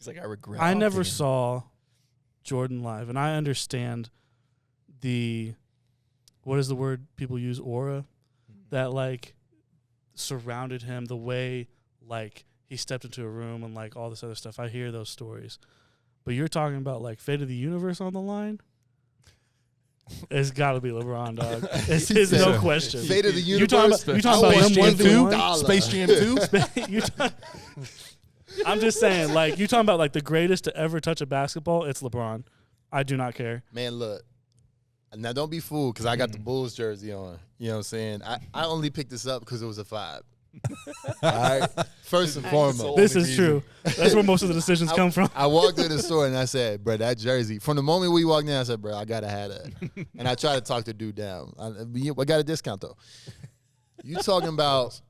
like, I regret. I never saw Jordan live, and I understand what is the word people use, aura, that like surrounded him, the way like he stepped into a room and like all this other stuff. I hear those stories, but you're talking about like fate of the universe on the line. It's got to be LeBron, dog. It's no question. Fate of the universe. You talking about Space Jam 2? Space Jam 2? I'm just saying, like, you talking about like the greatest to ever touch a basketball, it's LeBron. I do not care. Man, look. Now, don't be fooled because I got the Bulls jersey on. You know what I'm saying? I only picked this up because it was a vibe. All right. First and foremost. This is true. That's where most of the decisions come from. I walked in the store and I said, bro, that jersey. From the moment we walked in, I said, bro, I gotta have that. And I tried to talk the dude down. I got a discount though. You talking about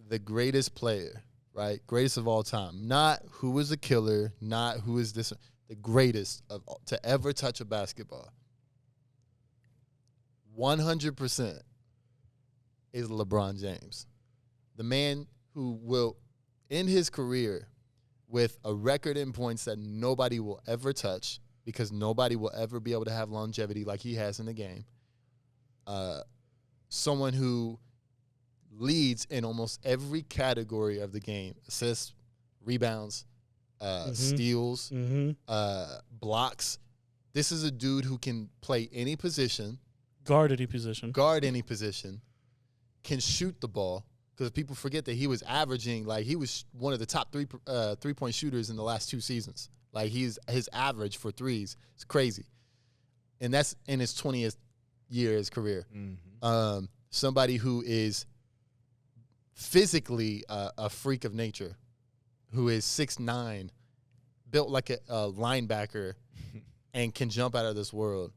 the greatest player, right? Greatest of all time. Not who was a killer, not who is this. The greatest to ever touch a basketball. 100% is LeBron James. The man who will end his career with a record in points that nobody will ever touch because nobody will ever be able to have longevity like he has in the game. Someone who leads in almost every category of the game. Assists, rebounds, steals, blocks. This is a dude who can play any position. Guard any position. Can shoot the ball. Because people forget that he was averaging, like he was one of the top three-point shooters in the last 2 seasons. Like his average for threes is crazy. And that's in his 20th year of his career. Mm-hmm. Somebody who is physically a freak of nature, who is 6'9", built like a linebacker, and can jump out of this world.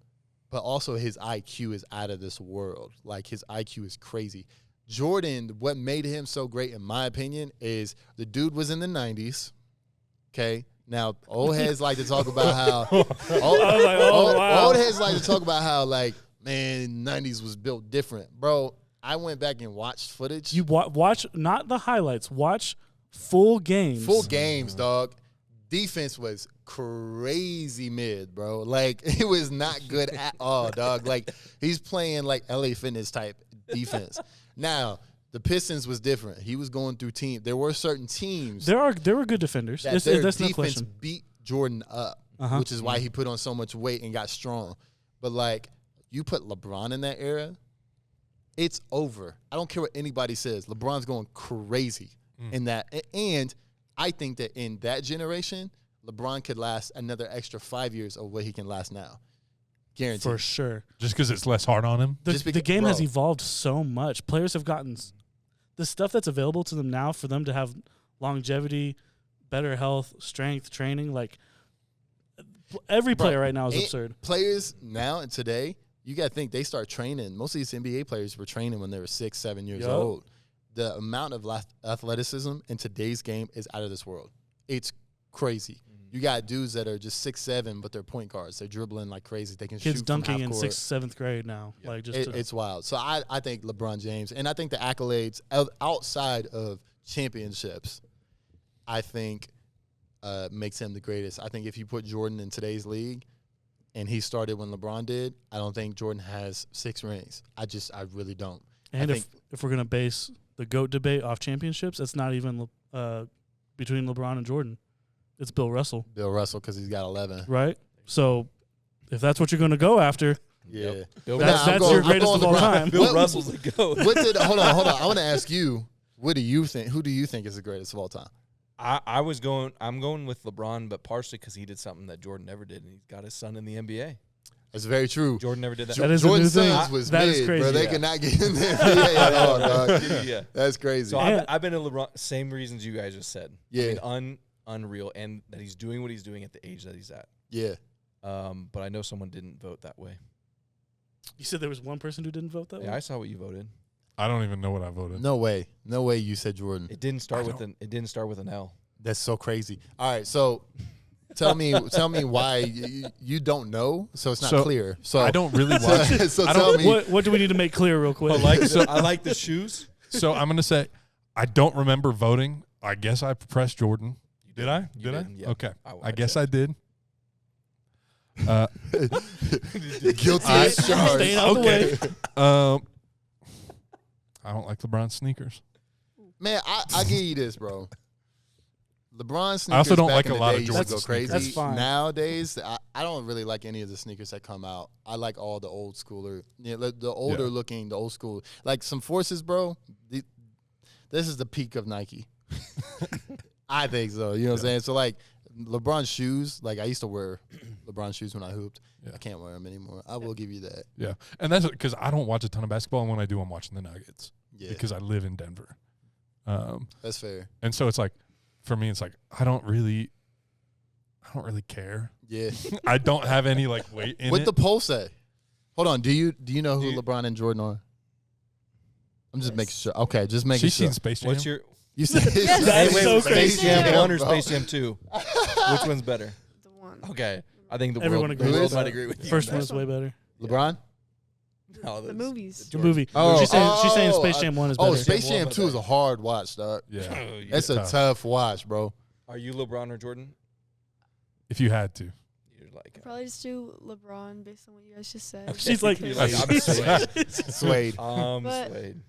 But also his IQ is out of this world. Like his IQ is crazy. Jordan, what made him so great, in my opinion, is the dude was in the 90s. Okay? Now, old heads like to talk about how old heads like to talk about how, like, man, 90s was built different. Bro, I went back and watched footage. You watch not the highlights. Watch full games. Full games, dog. Defense was crazy mid, bro. Like, it was not good at all, dog. Like, he's playing like LA Fitness type defense. Now, the Pistons was different. He was going through teams. There were certain teams. There were good defenders. That their that's no defense question. beat Jordan up, which is why he put on so much weight and got strong. But, like, you put LeBron in that era, it's over. I don't care what anybody says. LeBron's going crazy in that. And I think that in that generation, LeBron could last another extra 5 years of what he can last now. Guaranteed. For sure. Just because it's less hard on him? The game has evolved so much. Players have gotten the stuff that's available to them now for them to have longevity, better health, strength, training. Like, every player right now is absurd. Players now and today, you got to think they start training. Most of these NBA players were training when they were 6, 7 years old. The amount of athleticism in today's game is out of this world. It's crazy. You got dudes that are just 6'7", but they're point guards. They're dribbling like crazy. They can shoot Kids dunking from in half court. 6th, 7th grade now. Yeah. Like It's wild. So I think LeBron James, and I think the accolades outside of championships, I think makes him the greatest. I think if you put Jordan in today's league, and he started when LeBron did, I don't think Jordan has 6 rings. I really don't. And if we're gonna base the GOAT debate off championships, it's not even between LeBron and Jordan. It's Bill Russell. Bill Russell, because he's got 11. Right? So if that's what you're going to go after, yeah, that's your greatest of all time. Bill Russell's the GOAT. Hold on. I want to ask you, what do you think? Who do you think is the greatest of all time? I'm going with LeBron, but partially because he did something that Jordan never did, and he's got his son in the NBA. That's very true. Jordan never did that. That is Jordan's a new thing. sons was That mid, is crazy. bro. They cannot get in the NBA at all, dog. Yeah. That's crazy. So I've been in LeBron, same reasons you guys just said. Yeah. I mean, unreal, and that he's doing what he's doing at the age that he's at. Yeah. But I know someone didn't vote that way. You said there was one person who didn't vote that way? Yeah, I saw what you voted. I don't even know what I voted. No way you said Jordan. It didn't start with an L. That's so crazy. All right, so tell me why you don't know, so it's not clear. So I don't really watch it. So tell me. What do we need to make clear real quick? I like the shoes. So I'm going to say I don't remember voting. I guess I pressed Jordan. Did I? Did I? Yeah. Okay. I guess I did. Guilty as charged. Staying out of the way. I don't like LeBron sneakers. Man, I give you this, bro. LeBron sneakers. I also don't back like in a the lot day of used to Jordan go crazy. That's fine. Nowadays, I don't really like any of the sneakers that come out. I like all the old schooler, the older looking, the old school. Like some Forces, bro. This is the peak of Nike. I think so. You know what I'm saying? So like LeBron shoes, like I used to wear LeBron shoes when I hooped. I can't wear them anymore. I will give you that. Yeah. And that's because I don't watch a ton of basketball, and when I do, I'm watching the Nuggets. because I live in Denver. That's fair. And so it's like, for me, it's like I don't really care. Yeah. I don't have any like weight in What it. the poll say? Hold on. Do you know who Do you- LeBron and Jordan are? I'm just Yes. making sure. Okay, just making She's sure. seen Space Jam. What's your You said Yes. That is wait, so Space crazy. Jam 1 or bro. Space Jam 2? Which one's better? The one. Okay. I think the Everyone world, agrees the with world might that. agree with you. First on one that. is way better. LeBron? No, The that's- movies. The movie. Oh, she's saying Space oh, Jam 1 is Oh, better. Space Jam Jam 1 2 is a hard watch, dog. Yeah. Oh, yeah. That's a tough. tough watch, bro. Are you LeBron or Jordan? If you had to. You're like, Probably just do LeBron based on what you guys just said. Okay. She's like, You're like, I'm swayed. Swayed. But- Swayed.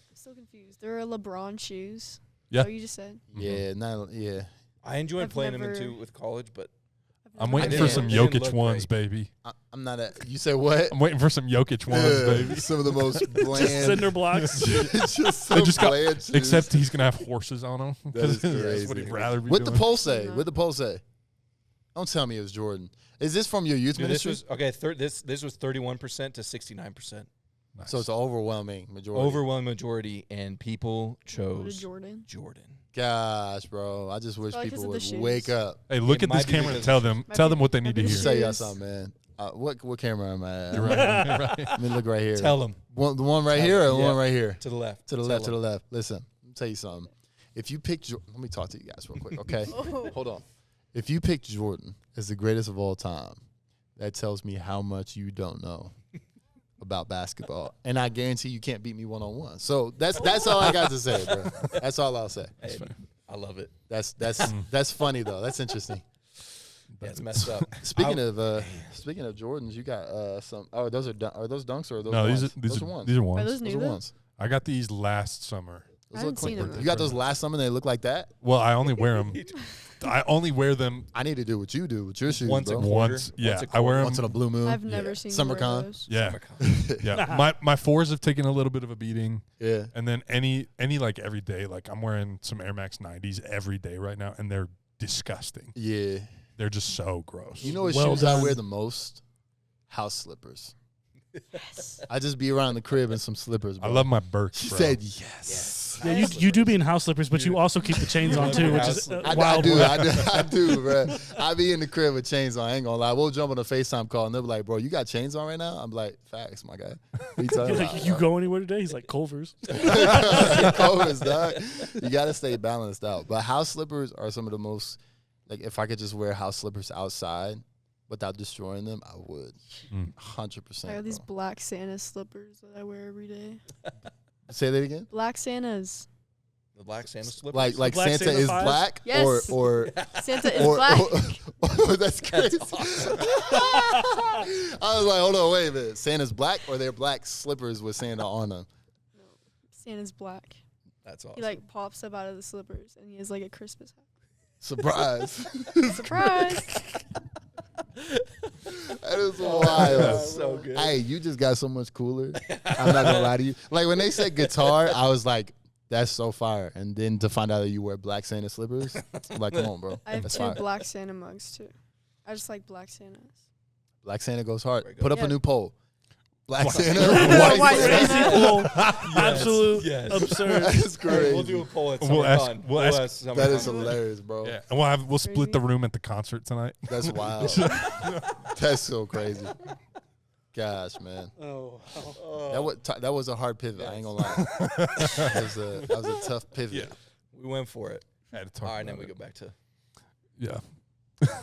I'm still confused. There are LeBron shoes. Yeah. Is that what you just said? Yeah, yeah. I enjoyed I've playing him never- into with college, but I've I'm never waiting I for didn't- some it didn't Jokic look ones, great. baby. I'm not a. You say what? I'm waiting for some Jokic ones, Yeah, baby. some of the most bland. cinder blocks. just They some just got- bland shoes. Except he's gonna have horses on him. That is That's crazy. what he'd rather be What the doing. poll say? No. What the poll say? Don't tell me it was Jordan. Is this from your youth dude, this ministry? was okay. This was 31% to 69%. Nice. So it's an overwhelming majority. Overwhelming majority, and people Go to chose Jordan. Jordan. Gosh, bro. I just wish Probably 'cause people of would the shoes. wake up. Hey, look It at this might be camera and because- tell them Might tell be- them what they might need be to the hear. Say y'all shoes. something, man. What camera am I at? You're right. Right. Let me look right here. Tell them The one right Tell here or them, the yeah. one right here? to the left. To the Tell left, to them. the left. Listen, let me tell you something. If you pick let me talk to you guys real quick, okay? Oh. Hold on. If you pick Jordan as the greatest of all time, that tells me how much you don't know about basketball. And I guarantee you can't beat me one-on-one. So that's all I got to say, bro. That's all I'll say. Hey, I love it. That's funny though. That's interesting. Yeah, it's messed up. Speaking of Jordans, you got some. Oh, those are those dunks or are those No, ones? these those are are ones. these are Are ones. those Those new are though? ones. I got these last summer. I haven't seen them. You got those last summer. They look like that. Well, I only wear them. I only wear them I need to do what you do with your shoes, Once a bro. quarter. once. Yeah, Once a I wear them. Once in a blue moon. I've never seen you wear SummerCon. those. Yeah, SummerCon. yeah. My fours have taken a little bit of a beating, Yeah. and then any like every day, like I'm wearing some Air Max 90s every day right now, and they're disgusting. Yeah. They're just so gross. You know what Well shoes I done. wear the most? House slippers. Yes. I just be around the crib in some slippers, I bro. love my Birks. She Bro. said yes. Yeah, you do be in house slippers, but you also keep the chains on too, which is I- I wild. do, work. I do, bro. I be in the crib with chains on. I ain't gonna lie. We'll jump on a FaceTime call and they'll be like, bro, you got chains on right now? I'm like, facts, my guy. What you talking You're about? like, you go anywhere today? He's like, Culver's. Covers, dog. You gotta stay balanced out. But house slippers are some of the most, like, if I could just wear house slippers outside without destroying them, I would. Mm. 100%. I have these bro. black Santa slippers that I wear every day. Say that again. Black Santas. The black Santa slippers. Like Black Santa Santa is fives? black, Yes. or Santa is or, black. or that's crazy. I was like, hold on, wait a minute. Santa's black, or they're black slippers with Santa on them? Santa's black. That's awesome. He like pops up out of the slippers and he has like a Christmas hat. Surprise! Surprise! That is wild. That's so good. Hey, you just got so much cooler. I'm not gonna lie to you. Like when they said guitar, I was like, that's so fire. And then to find out that you wear black Santa slippers, I'm like, come on, bro. I have That's two fire. black Santa mugs too. I just like black Santas. Black Santa goes hard. There we go. Put up Yeah. a new poll. Black Black Santa, Santa. white White Santa. Santa. Cool. Absolute Yes. absurd. That's Hey, crazy. we'll do a poll at We'll ask- SummerCon. we'll ask- SummerCon. That is hilarious, bro. Yeah, and we'll split the room at the concert tonight. That's wild. That's so crazy. Gosh, man. Oh, That was a hard pivot. I ain't gonna lie. that was a tough pivot. Yeah. We went for it. Had to talk All right, then about we it. go back to. Yeah.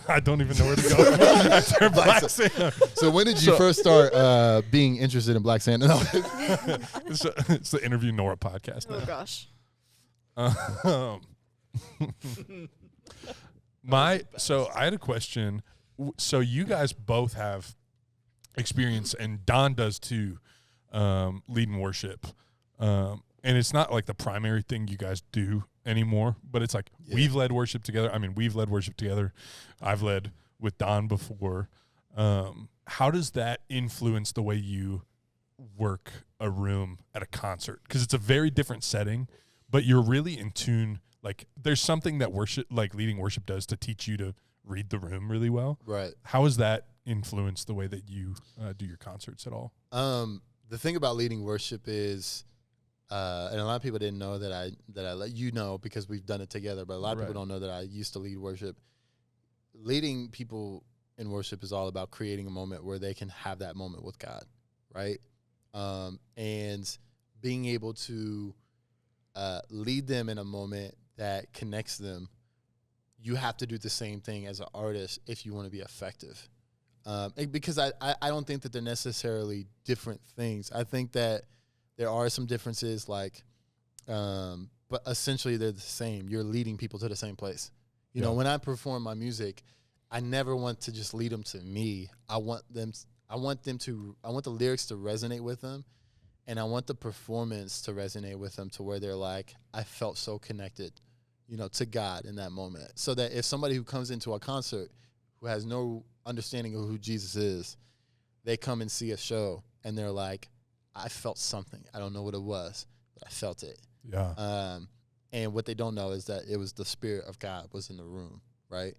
I don't even know where to go after Black Santa. So when did you first start being interested in Black Santa? No. It's the Interview Norah podcast Oh now. gosh. So I had a question. So you guys both have experience, and Don does too, leading worship. And it's not like the primary thing you guys do anymore, but it's like we've led worship together. I mean, we've led worship together. I've led with Don before. How does that influence the way you work a room at a concert? Because it's a very different setting, but you're really in tune. Like there's something that worship, like leading worship does to teach you to read the room really well. Right. How has that influenced the way that you do your concerts at all? The thing about leading worship is and a lot of people didn't know that I let you know because we've done it together. But a lot of people don't know that I used to lead worship. Leading people in worship is all about creating a moment where they can have that moment with God, right? And being able to lead them in a moment that connects them. You have to do the same thing as an artist if you want to be effective. Because I don't think that they're necessarily different things. I think that there are some differences, like, but essentially they're the same. You're leading people to the same place. You know, when I perform my music, I never want to just lead them to me. I want the lyrics to resonate with them, and I want the performance to resonate with them to where they're like, I felt so connected, you know, to God in that moment. So that if somebody who comes into a concert who has no understanding of who Jesus is, they come and see a show and they're like, I felt something. I don't know what it was, but I felt it. Yeah. And what they don't know is that it was the Spirit of God was in the room, right?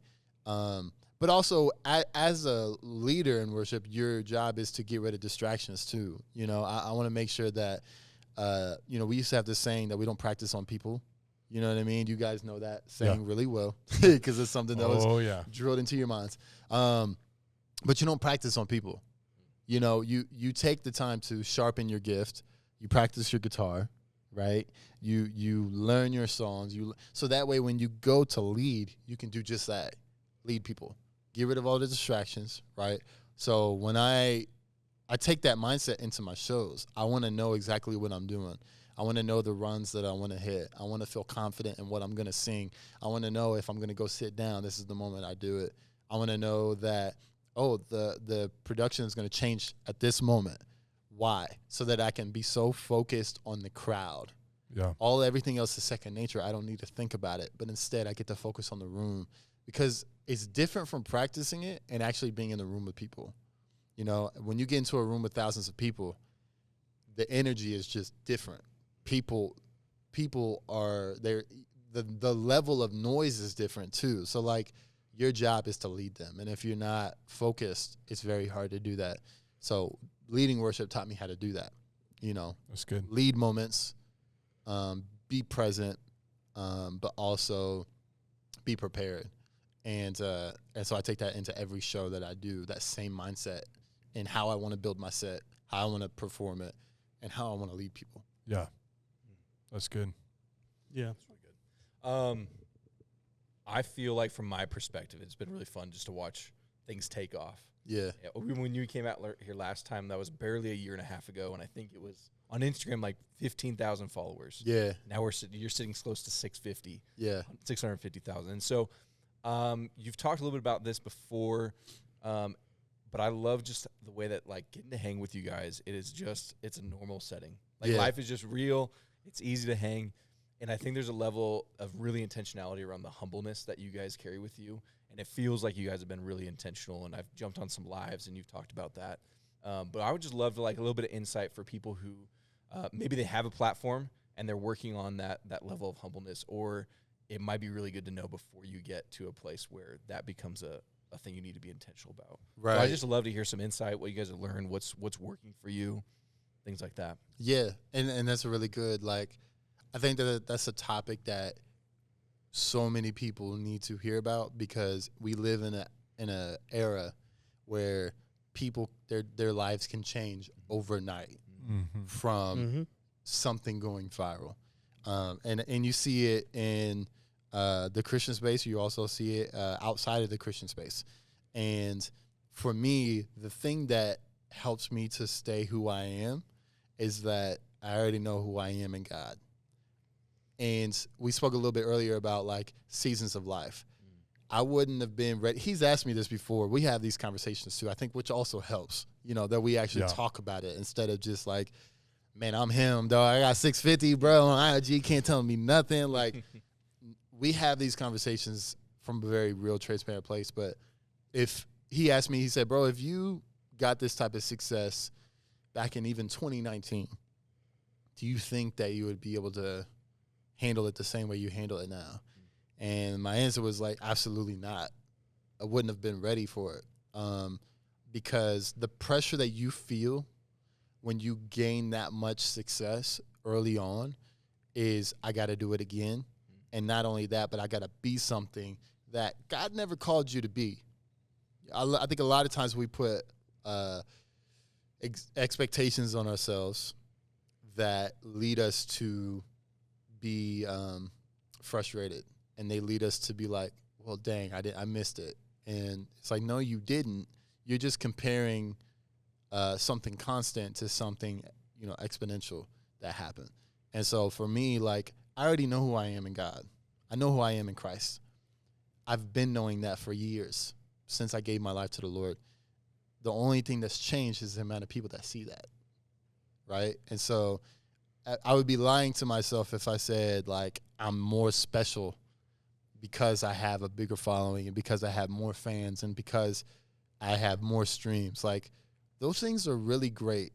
But also, as a leader in worship, your job is to get rid of distractions too. You know, I want to make sure that, you know, we used to have this saying that we don't practice on people. You know what I mean? You guys know that saying really well because it's something that was drilled into your minds. But you don't practice on people. You know, you take the time to sharpen your gift. You practice your guitar, right? You learn your songs. So that way when you go to lead, you can do just that. Lead people. Get rid of all the distractions, right? So when I take that mindset into my shows, I want to know exactly what I'm doing. I want to know the runs that I want to hit. I want to feel confident in what I'm going to sing. I want to know if I'm going to go sit down, this is the moment I do it. I want to know that, the production is going to change at this moment. Why? So that I can be so focused on the crowd. Yeah. Everything else is second nature. I don't need to think about it. But instead, I get to focus on the room because it's different from practicing it and actually being in the room with people. You know, when you get into a room with thousands of people, the energy is just different. People are there. The level of noise is different too. So like your job is to lead them. And if you're not focused, it's very hard to do that. So leading worship taught me how to do that. You know, that's good. Lead moments, be present, but also be prepared. And so I take that into every show that I do, that same mindset and how I want to build my set, how I want to perform it, and how I want to lead people. Yeah. That's good. Yeah. That's really good. I feel like from my perspective, it's been really fun just to watch things take off. Yeah. When you came out here last time, that was barely a year and a half ago, and I think it was on Instagram like 15,000 followers. Yeah. Now you're sitting close to 650. Yeah. 650,000. And so you've talked a little bit about this before, but I love just the way that like getting to hang with you guys. It's a normal setting. Like life is just real. It's easy to hang. And I think there's a level of really intentionality around the humbleness that you guys carry with you. And it feels like you guys have been really intentional. And I've jumped on some lives and you've talked about that. But I would just love to like a little bit of insight for people who maybe they have a platform and they're working on that level of humbleness, or it might be really good to know before you get to a place where that becomes a thing you need to be intentional about. Right. So I just love to hear some insight, what you guys have learned, what's working for you, things like that. Yeah. And that's a really good, like, I think that's a topic that so many people need to hear about because we live in a era where people their lives can change overnight from something going viral, and you see it in the Christian space. You also see it outside of the Christian space. And for me, the thing that helps me to stay who I am is that I already know who I am in God. And we spoke a little bit earlier about like seasons of life. I wouldn't have been ready. He's asked me this before. We have these conversations too, I think, which also helps, you know, that we actually talk about it instead of just like, man, I'm him, dog. I got 650, bro, on IG, can't tell me nothing. Like, we have these conversations from a very real, transparent place. But if he asked me, he said, bro, if you got this type of success back in even 2019, do you think that you would be able to handle it the same way you handle it now? And my answer was like, absolutely not. I wouldn't have been ready for it. Because the pressure that you feel when you gain that much success early on is I got to do it again. And not only that, but I got to be something that God never called you to be. I think a lot of times we put expectations on ourselves that lead us to be frustrated, and they lead us to be like, well, dang, I missed it. And it's like, no, you didn't. You're just comparing something constant to something, exponential that happened. And so for me, like, I already know who I am in God. I know who I am in Christ. I've been knowing that for years since I gave my life to the Lord. The only thing that's changed is the amount of people that see that, right? And so I would be lying to myself if I said, like, I'm more special because I have a bigger following and because I have more fans and because I have more streams. Like, those things are really great.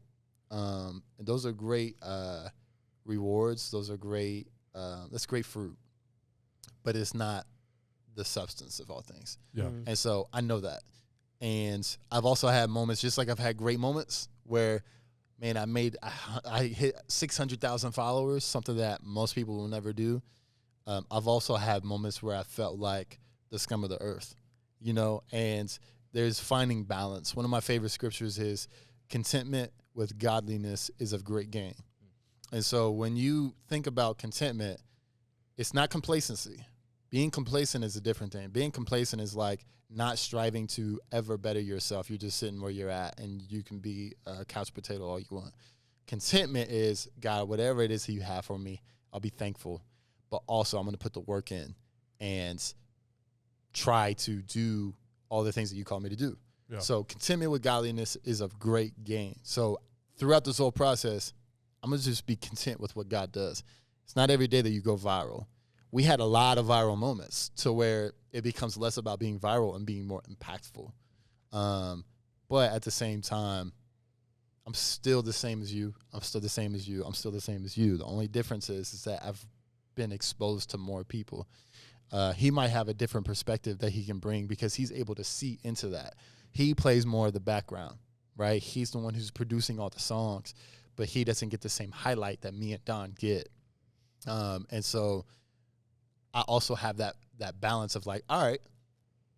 And those are great rewards. Those are great. That's great fruit. But it's not the substance of all things. Yeah. And so I know that. And I've also had moments, just like I've had great moments, where, man, I hit 600,000 followers, something that most people will never do. I've also had moments where I felt like the scum of the earth, and there's finding balance. One of my favorite scriptures is contentment with godliness is of great gain. And so when you think about contentment, it's not complacency. Being complacent is a different thing. Being complacent is like not striving to ever better yourself. You're just sitting where you're at, and you can be a couch potato all you want. Contentment is, God, whatever it is that you have for me, I'll be thankful. But also I'm going to put the work in and try to do all the things that you call me to do. Yeah. So contentment with godliness is of great gain. So throughout this whole process, I'm going to just be content with what God does. It's not every day that you go viral. We had a lot of viral moments to where it becomes less about being viral and being more impactful. But at the same time, I'm still the same as you. I'm still the same as you. I'm still the same as you. The only difference is that I've been exposed to more people. He might have a different perspective that he can bring because he's able to see into that. He plays more of the background, right? He's the one who's producing all the songs, but he doesn't get the same highlight that me and Don get. And so I also have that balance of like, all right,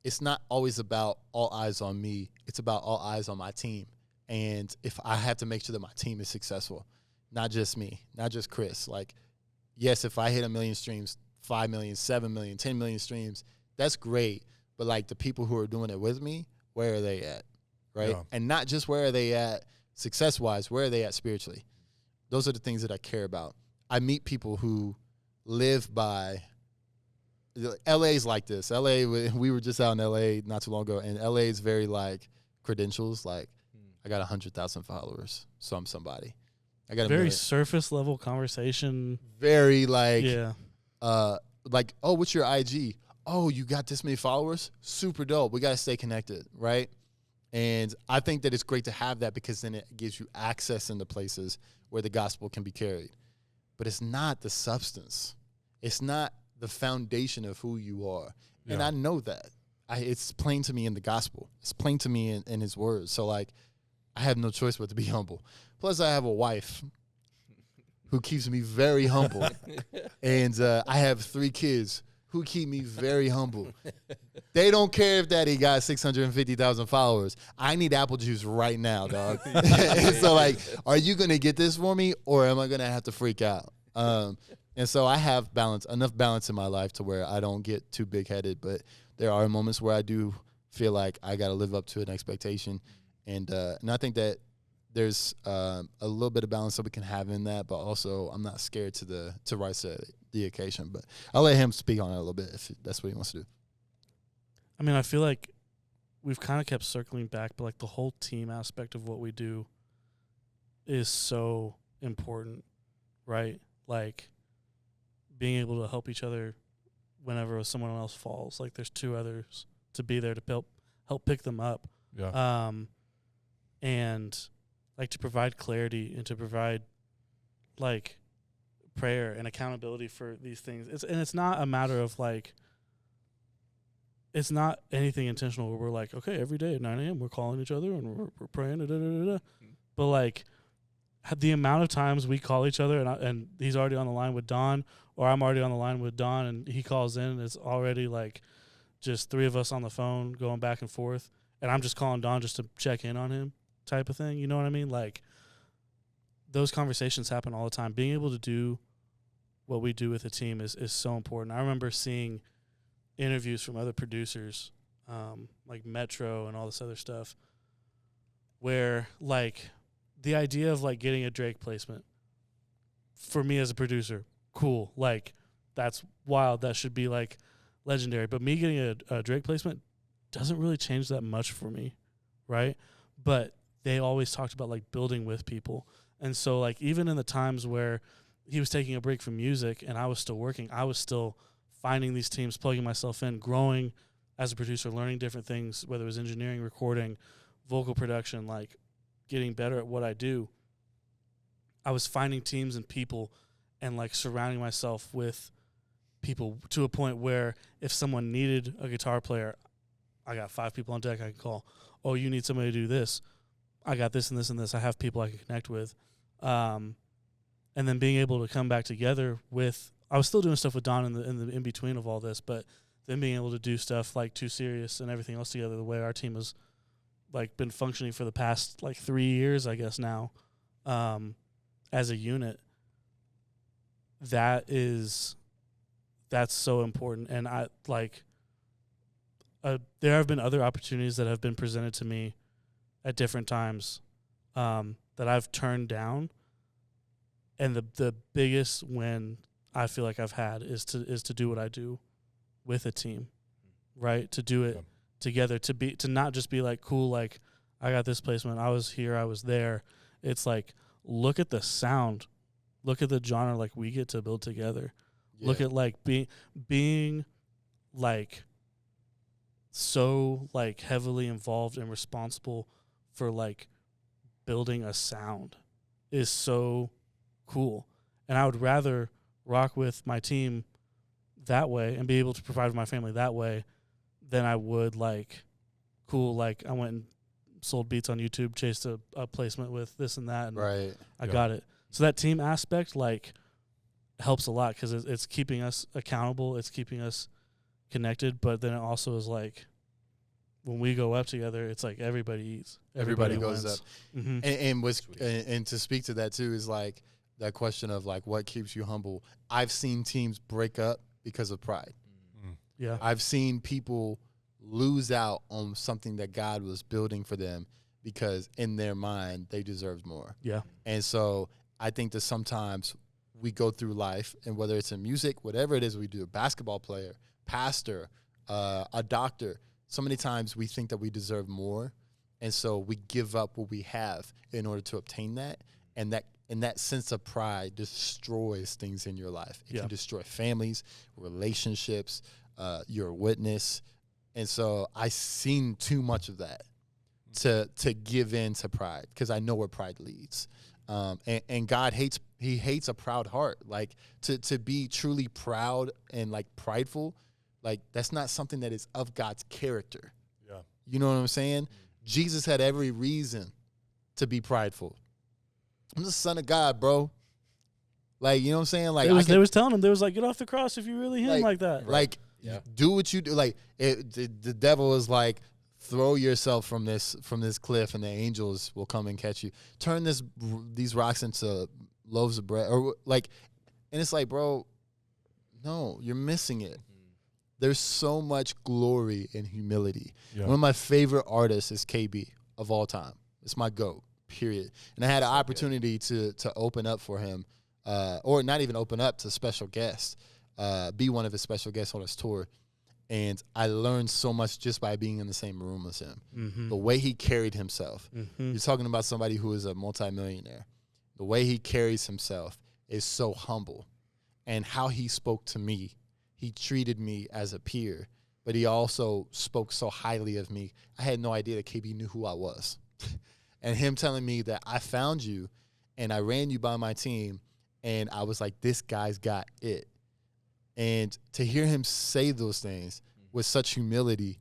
it's not always about all eyes on me. It's about all eyes on my team. And if I have to make sure that my team is successful, not just me, not just Kriss. Like, yes, if I hit 1 million streams, 5 million, 7 million, 10 million streams, that's great. But like the people who are doing it with me, where are they at, right? Yeah. And not just where are they at success-wise, where are they at spiritually? Those are the things that I care about. I meet people who live by – LA's like this. LA, we were just out in LA not too long ago, and LA is very like credentials. Like, I got 100,000 followers, so I'm somebody. I got very surface level conversation. Very like, like, oh, what's your IG? Oh, you got this many followers? Super dope. We got to stay connected, right? And I think that it's great to have that because then it gives you access into places where the gospel can be carried. But it's not the substance. It's not the foundation of who you are. Yeah. And I know that. It's plain to me in the gospel. It's plain to me in his words. So, like, I have no choice but to be humble. Plus, I have a wife who keeps me very humble. And I have 3 kids who keep me very humble. They don't care if daddy got 650,000 followers. I need apple juice right now, dog. So, like, are you going to get this for me or am I going to have to freak out? And so I have enough balance in my life to where I don't get too big-headed. But there are moments where I do feel like I got to live up to an expectation. And I think that there's a little bit of balance that we can have in that, but also I'm not scared to rise to the occasion. But I'll let him speak on it a little bit if that's what he wants to do. I mean, I feel like we've kind of kept circling back, but like the whole team aspect of what we do is so important, right? Like being able to help each other whenever someone else falls. Like there's 2 others to be there to help pick them up. Yeah. And like to provide clarity and to provide like prayer and accountability for these things. It's not a matter of like, it's not anything intentional where we're like, okay, every day at 9 a.m. we're calling each other and we're praying, But like the amount of times we call each other and he's already on the line with Don, or I'm already on the line with Don, and he calls in, and it's already like just three of us on the phone going back and forth, and I'm just calling Don just to check in on him type of thing. You know what I mean? Like, those conversations happen all the time. Being able to do what we do with a team is so important. I remember seeing interviews from other producers, like Metro and all this other stuff, where like the idea of like getting a Drake placement for me as a producer, cool. Like, that's wild. That should be like legendary. But me getting a Drake placement doesn't really change that much for me, right? But they always talked about like building with people. And so like even in the times where he was taking a break from music and I was still working, I was still finding these teams, plugging myself in, growing as a producer, learning different things, whether it was engineering, recording, vocal production, like getting better at what I do. I was finding teams and people and like surrounding myself with people to a point where if someone needed a guitar player, I got 5 people on deck I can call. Oh, you need somebody to do this. I got this and this and this. I have people I can connect with. And then being able to come back together with, I was still doing stuff with Don in the in between of all this, but then being able to do stuff like Too Serious and everything else together, the way our team has like been functioning for the past like 3 years, I guess now, as a unit, that's so important. And I like, there have been other opportunities that have been presented to me at different times that I've turned down, and the biggest win I feel like I've had is to do what I do with a team, right? To do it together, to not just be like, cool, like I got this placement, I was here, I was there. It's like, look at the sound, look at the genre like we get to build together. Yeah. Look at like being like so like heavily involved and responsible for like building a sound is so cool. And I would rather rock with my team that way and be able to provide for my family that way than I would like, cool, like I went and sold beats on YouTube, chased a placement with this and that, and right. I got it. So that team aspect like helps a lot because it's keeping us accountable, it's keeping us connected, but then it also is like when we go up together, it's like everybody eats. Everybody goes wins. up. Mm-hmm. And to speak to that too is like that question of like what keeps you humble. I've seen teams break up because of pride. Mm. Yeah. I've seen people lose out on something that God was building for them because in their mind they deserved more. Yeah. And so I think that sometimes we go through life, and whether it's in music, whatever it is we do, a basketball player, pastor, a doctor, so many times we think that we deserve more, and so we give up what we have in order to obtain that, and that sense of pride destroys things in your life. It can destroy families, relationships, your witness, and so I've seen too much of that to give in to pride because I know where pride leads, and God hates a proud heart. Like to be truly proud and like prideful. Like, that's not something that is of God's character. Yeah. You know what I'm saying? Mm-hmm. Jesus had every reason to be prideful. I'm the son of God, bro. Like, you know what I'm saying? Like, they was telling him, they was like, get off the cross if you really him like that. Like, do what you do. Like, the devil is like, throw yourself from this cliff and the angels will come and catch you. Turn these rocks into loaves of bread. Or like, and it's like, bro, no, you're missing it. There's so much glory in humility. Yeah. One of my favorite artists is KB of all time. It's my GOAT, period. And I had an opportunity to open up for him, or not even open up, to special guests, be one of his special guests on his tour. And I learned so much just by being in the same room as him. Mm-hmm. The way he carried himself. Mm-hmm. You're talking about somebody who is a multimillionaire. The way he carries himself is so humble. And how he spoke to me. He treated me as a peer, but he also spoke so highly of me. I had no idea that KB knew who I was. And him telling me that I found you and I ran you by my team, and I was like, this guy's got it. And to hear him say those things with such humility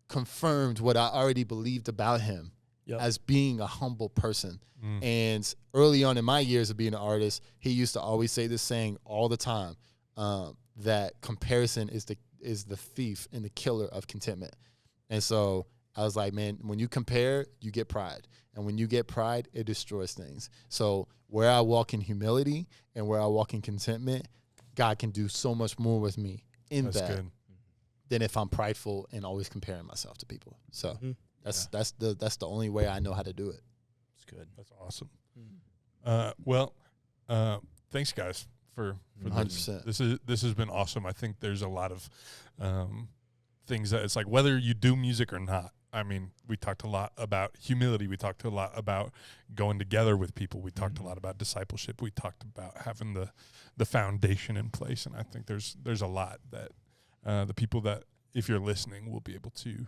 confirmed what I already believed about him. as being a humble person. Mm. And early on in my years of being an artist, he used to always say this saying all the time, that comparison is the thief and the killer of contentment. And so I was like, man, when you compare, you get pride. And when you get pride, it destroys things. So where I walk in humility and where I walk in contentment, God can do so much more with me That's that good. than if I'm prideful and always comparing myself to people. So Mm-hmm. that's the only way I know how to do it. It's good. That's awesome. Mm. Thanks guys for 100%. This has been awesome. I think there's a lot of things that it's like whether you do music or not. I mean, we talked a lot about humility. We talked a lot about going together with people. We talked a lot about discipleship. We talked about having the foundation in place. And I think there's a lot that the people that, if you're listening, will be able to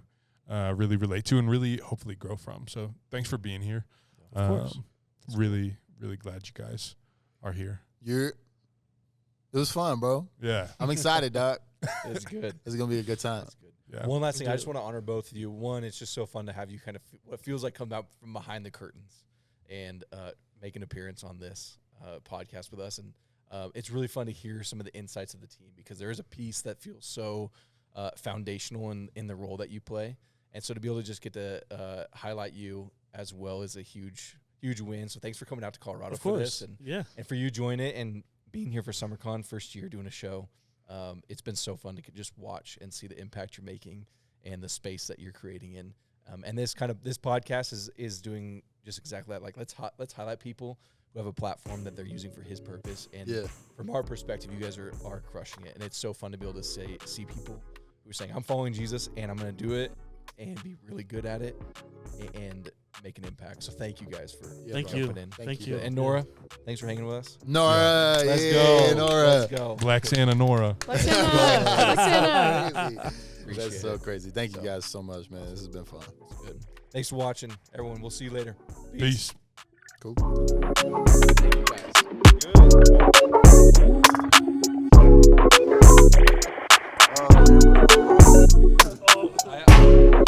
really relate to and really hopefully grow from. So thanks for being here. Of course. Really, really glad you guys are here. It was fun, bro. Yeah. I'm excited, Doc. It's good. It's gonna be a good time. It's good. Yeah. One last thing, I just want to honor both of you. One, it's just so fun to have you kind of what feels like come out from behind the curtains and make an appearance on this podcast with us. And it's really fun to hear some of the insights of the team because there is a piece that feels so foundational in the role that you play. And so to be able to just get to highlight you as well is a huge win. So thanks for coming out to Colorado for this and for you joining it and being here for SummerCon, first year doing a show. It's been so fun to just watch and see the impact you're making and the space that you're creating in. And this podcast is doing just exactly that. Like let's highlight people who have a platform that they're using for His purpose. And from our perspective, you guys are crushing it. And it's so fun to be able to see people who are saying, I'm following Jesus and I'm going to do it and be really good at it and make an impact. So thank you guys for jumping in. Thank you. And Nora, thanks for hanging with us. Nora, Let's yeah, go. Nora. Let's go. Black Santa Nora. Black Santa. Black Santa. Crazy. That's so crazy. Thank you guys so much, man. This has been fun. It's good. Thanks for watching, everyone. We'll see you later. Peace. Cool. Thank you guys. Good.